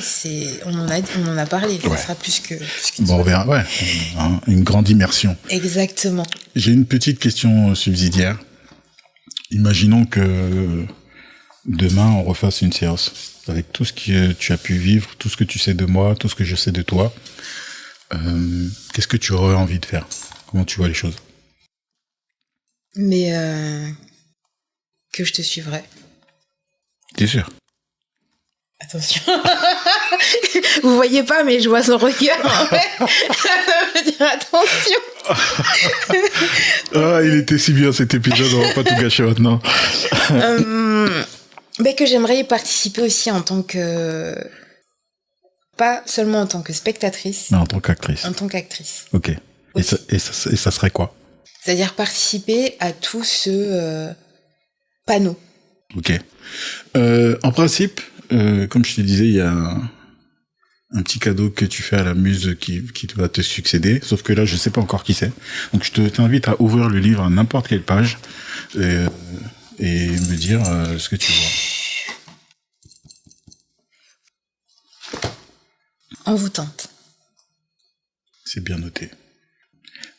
on en a parlé, ça sera plus que bon, on verra, une grande immersion. Exactement. J'ai une petite question subsidiaire. Imaginons que demain, on refasse une séance avec tout ce que tu as pu vivre, tout ce que tu sais de moi, tout ce que je sais de toi. Qu'est-ce que tu aurais envie de faire ? Comment tu vois les choses ? Mais que je te suivrai. T'es sûr ? Attention. Vous voyez pas, mais je vois son regard. En fait. Ça veut dire attention. Il était si bien cet épisode, on va pas tout gâcher maintenant. Mais que j'aimerais y participer aussi en tant que... Pas seulement en tant que spectatrice. Mais en tant qu'actrice. En tant qu'actrice. Ok. Et ça serait quoi ? C'est-à-dire participer à tout ce panneau. Ok. En principe, comme je te disais, il y a un petit cadeau que tu fais à la muse qui va te succéder. Sauf que là, je sais pas encore qui c'est. Donc, je t'invite à ouvrir le livre à n'importe quelle page et me dire ce que tu vois. Envoûtante. C'est bien noté.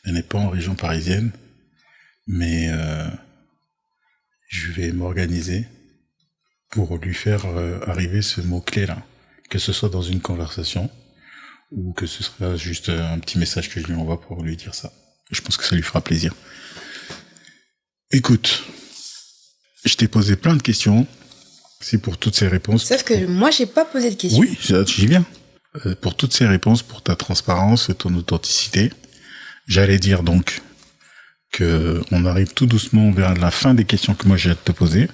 Elle n'est pas en région parisienne, mais je vais m'organiser pour lui faire arriver ce mot-clé là, que ce soit dans une conversation ou que ce soit juste un petit message que je lui envoie pour lui dire ça. Je pense que ça lui fera plaisir. Écoute, je t'ai posé plein de questions. C'est pour toutes ces réponses. Sauf que moi, j'ai pas posé de questions. Oui, j'y viens. Pour toutes ces réponses, pour ta transparence, ton authenticité, j'allais dire donc que on arrive tout doucement vers la fin des questions que moi j'ai à te poser.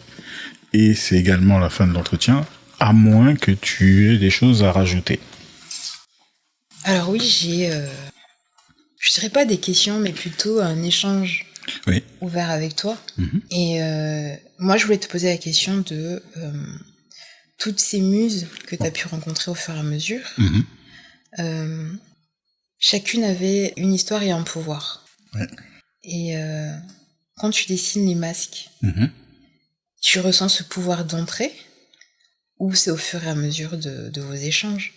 Et c'est également la fin de l'entretien, à moins que tu aies des choses à rajouter. Alors oui, j'ai, je dirais pas des questions, mais plutôt un échange ouvert avec toi. Mm-hmm. Et moi, je voulais te poser la question de toutes ces muses que tu as pu rencontrer au fur et à mesure. Mm-hmm. Chacune avait une histoire et un pouvoir. Ouais. Et quand tu dessines les masques, mm-hmm. tu ressens ce pouvoir d'entrée ou c'est au fur et à mesure de vos échanges?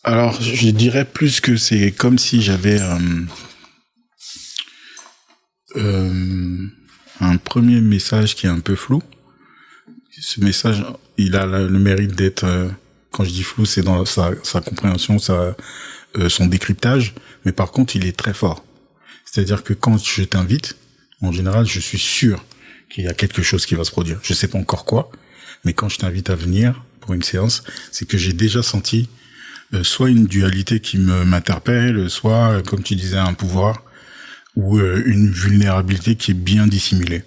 Alors, je dirais plus que c'est comme si j'avais un premier message qui est un peu flou. Ce message, il a le mérite d'être, quand je dis flou, c'est dans sa compréhension, son décryptage, mais par contre, il est très fort. C'est-à-dire que quand je t'invite, en général, je suis sûr qu'il y a quelque chose qui va se produire. Je sais pas encore quoi, mais quand je t'invite à venir pour une séance, c'est que j'ai déjà senti soit une dualité qui m'interpelle, soit, comme tu disais, un pouvoir ou une vulnérabilité qui est bien dissimulée.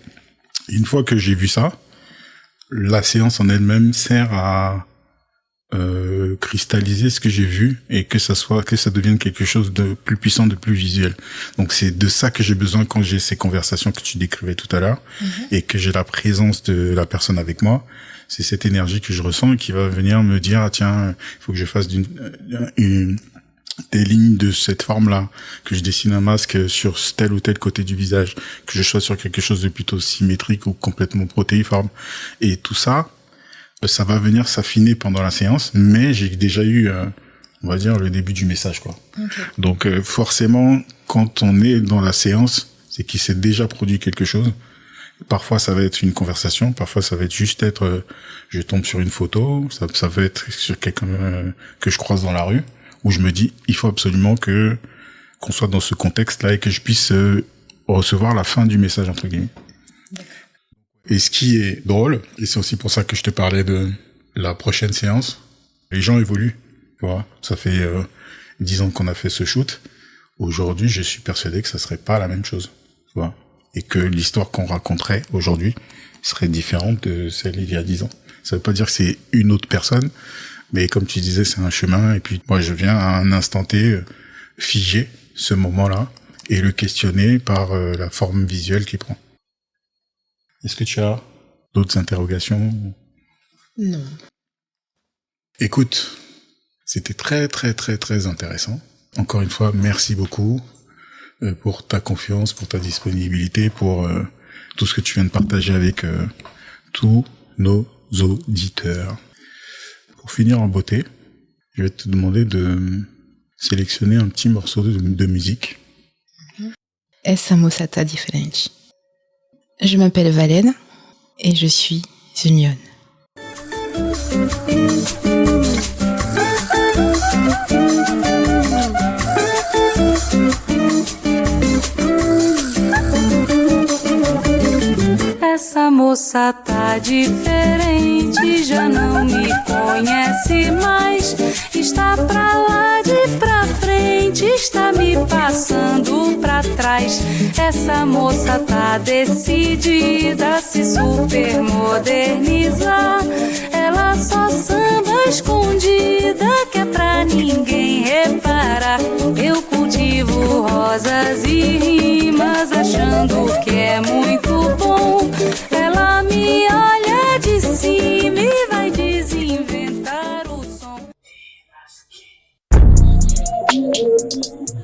Et une fois que j'ai vu ça, la séance en elle-même sert à cristalliser ce que j'ai vu et que ça devienne quelque chose de plus puissant, de plus visuel. Donc c'est de ça que j'ai besoin quand j'ai ces conversations que tu décrivais tout à l'heure, mm-hmm. et que j'ai la présence de la personne avec moi. C'est cette énergie que je ressens et qui va venir me dire, ah tiens, il faut que je fasse des lignes de cette forme-là, que je dessine un masque sur tel ou tel côté du visage, que je sois sur quelque chose de plutôt symétrique ou complètement protéiforme. Et tout ça, ça va venir s'affiner pendant la séance, mais j'ai déjà eu, on va dire, le début du message, quoi. Okay. Donc forcément, quand on est dans la séance, c'est qu'il s'est déjà produit quelque chose. Parfois, ça va être une conversation, parfois, ça va être juste je tombe sur une photo, ça va être sur quelqu'un que je croise dans la rue, où je me dis, il faut absolument qu'on soit dans ce contexte-là et que je puisse recevoir la fin du message, entre guillemets. Et ce qui est drôle, et c'est aussi pour ça que je te parlais de la prochaine séance, les gens évoluent, tu vois. Ça fait 10 ans qu'on a fait ce shoot. Aujourd'hui, je suis persuadé que ça serait pas la même chose, tu vois. Et que l'histoire qu'on raconterait aujourd'hui serait différente de celle d'il y a 10 ans. Ça veut pas dire que c'est une autre personne, mais comme tu disais, c'est un chemin, et puis moi je viens à un instant T figer ce moment-là et le questionner par la forme visuelle qu'il prend. Est-ce que tu as d'autres interrogations? Non. Écoute, c'était très très très très intéressant. Encore une fois, merci beaucoup pour ta confiance, pour ta disponibilité, pour tout ce que tu viens de partager avec tous nos auditeurs. Pour finir en beauté, je vais te demander de sélectionner un petit morceau de musique. Essa moça tá diferente. Je m'appelle Valène et je suis une lionne. Essa moça tá diferente, já não me conhece mais. Está pra lá de pra frente, está me passando pra trás. Essa moça tá decidida a se supermodernizar. Ela só samba escondida, que é pra ninguém reparar. Eu cultivo rosas e rimas, achando que é muito bom. Ela me olha de cima e vai desinventar o som. Démasqué.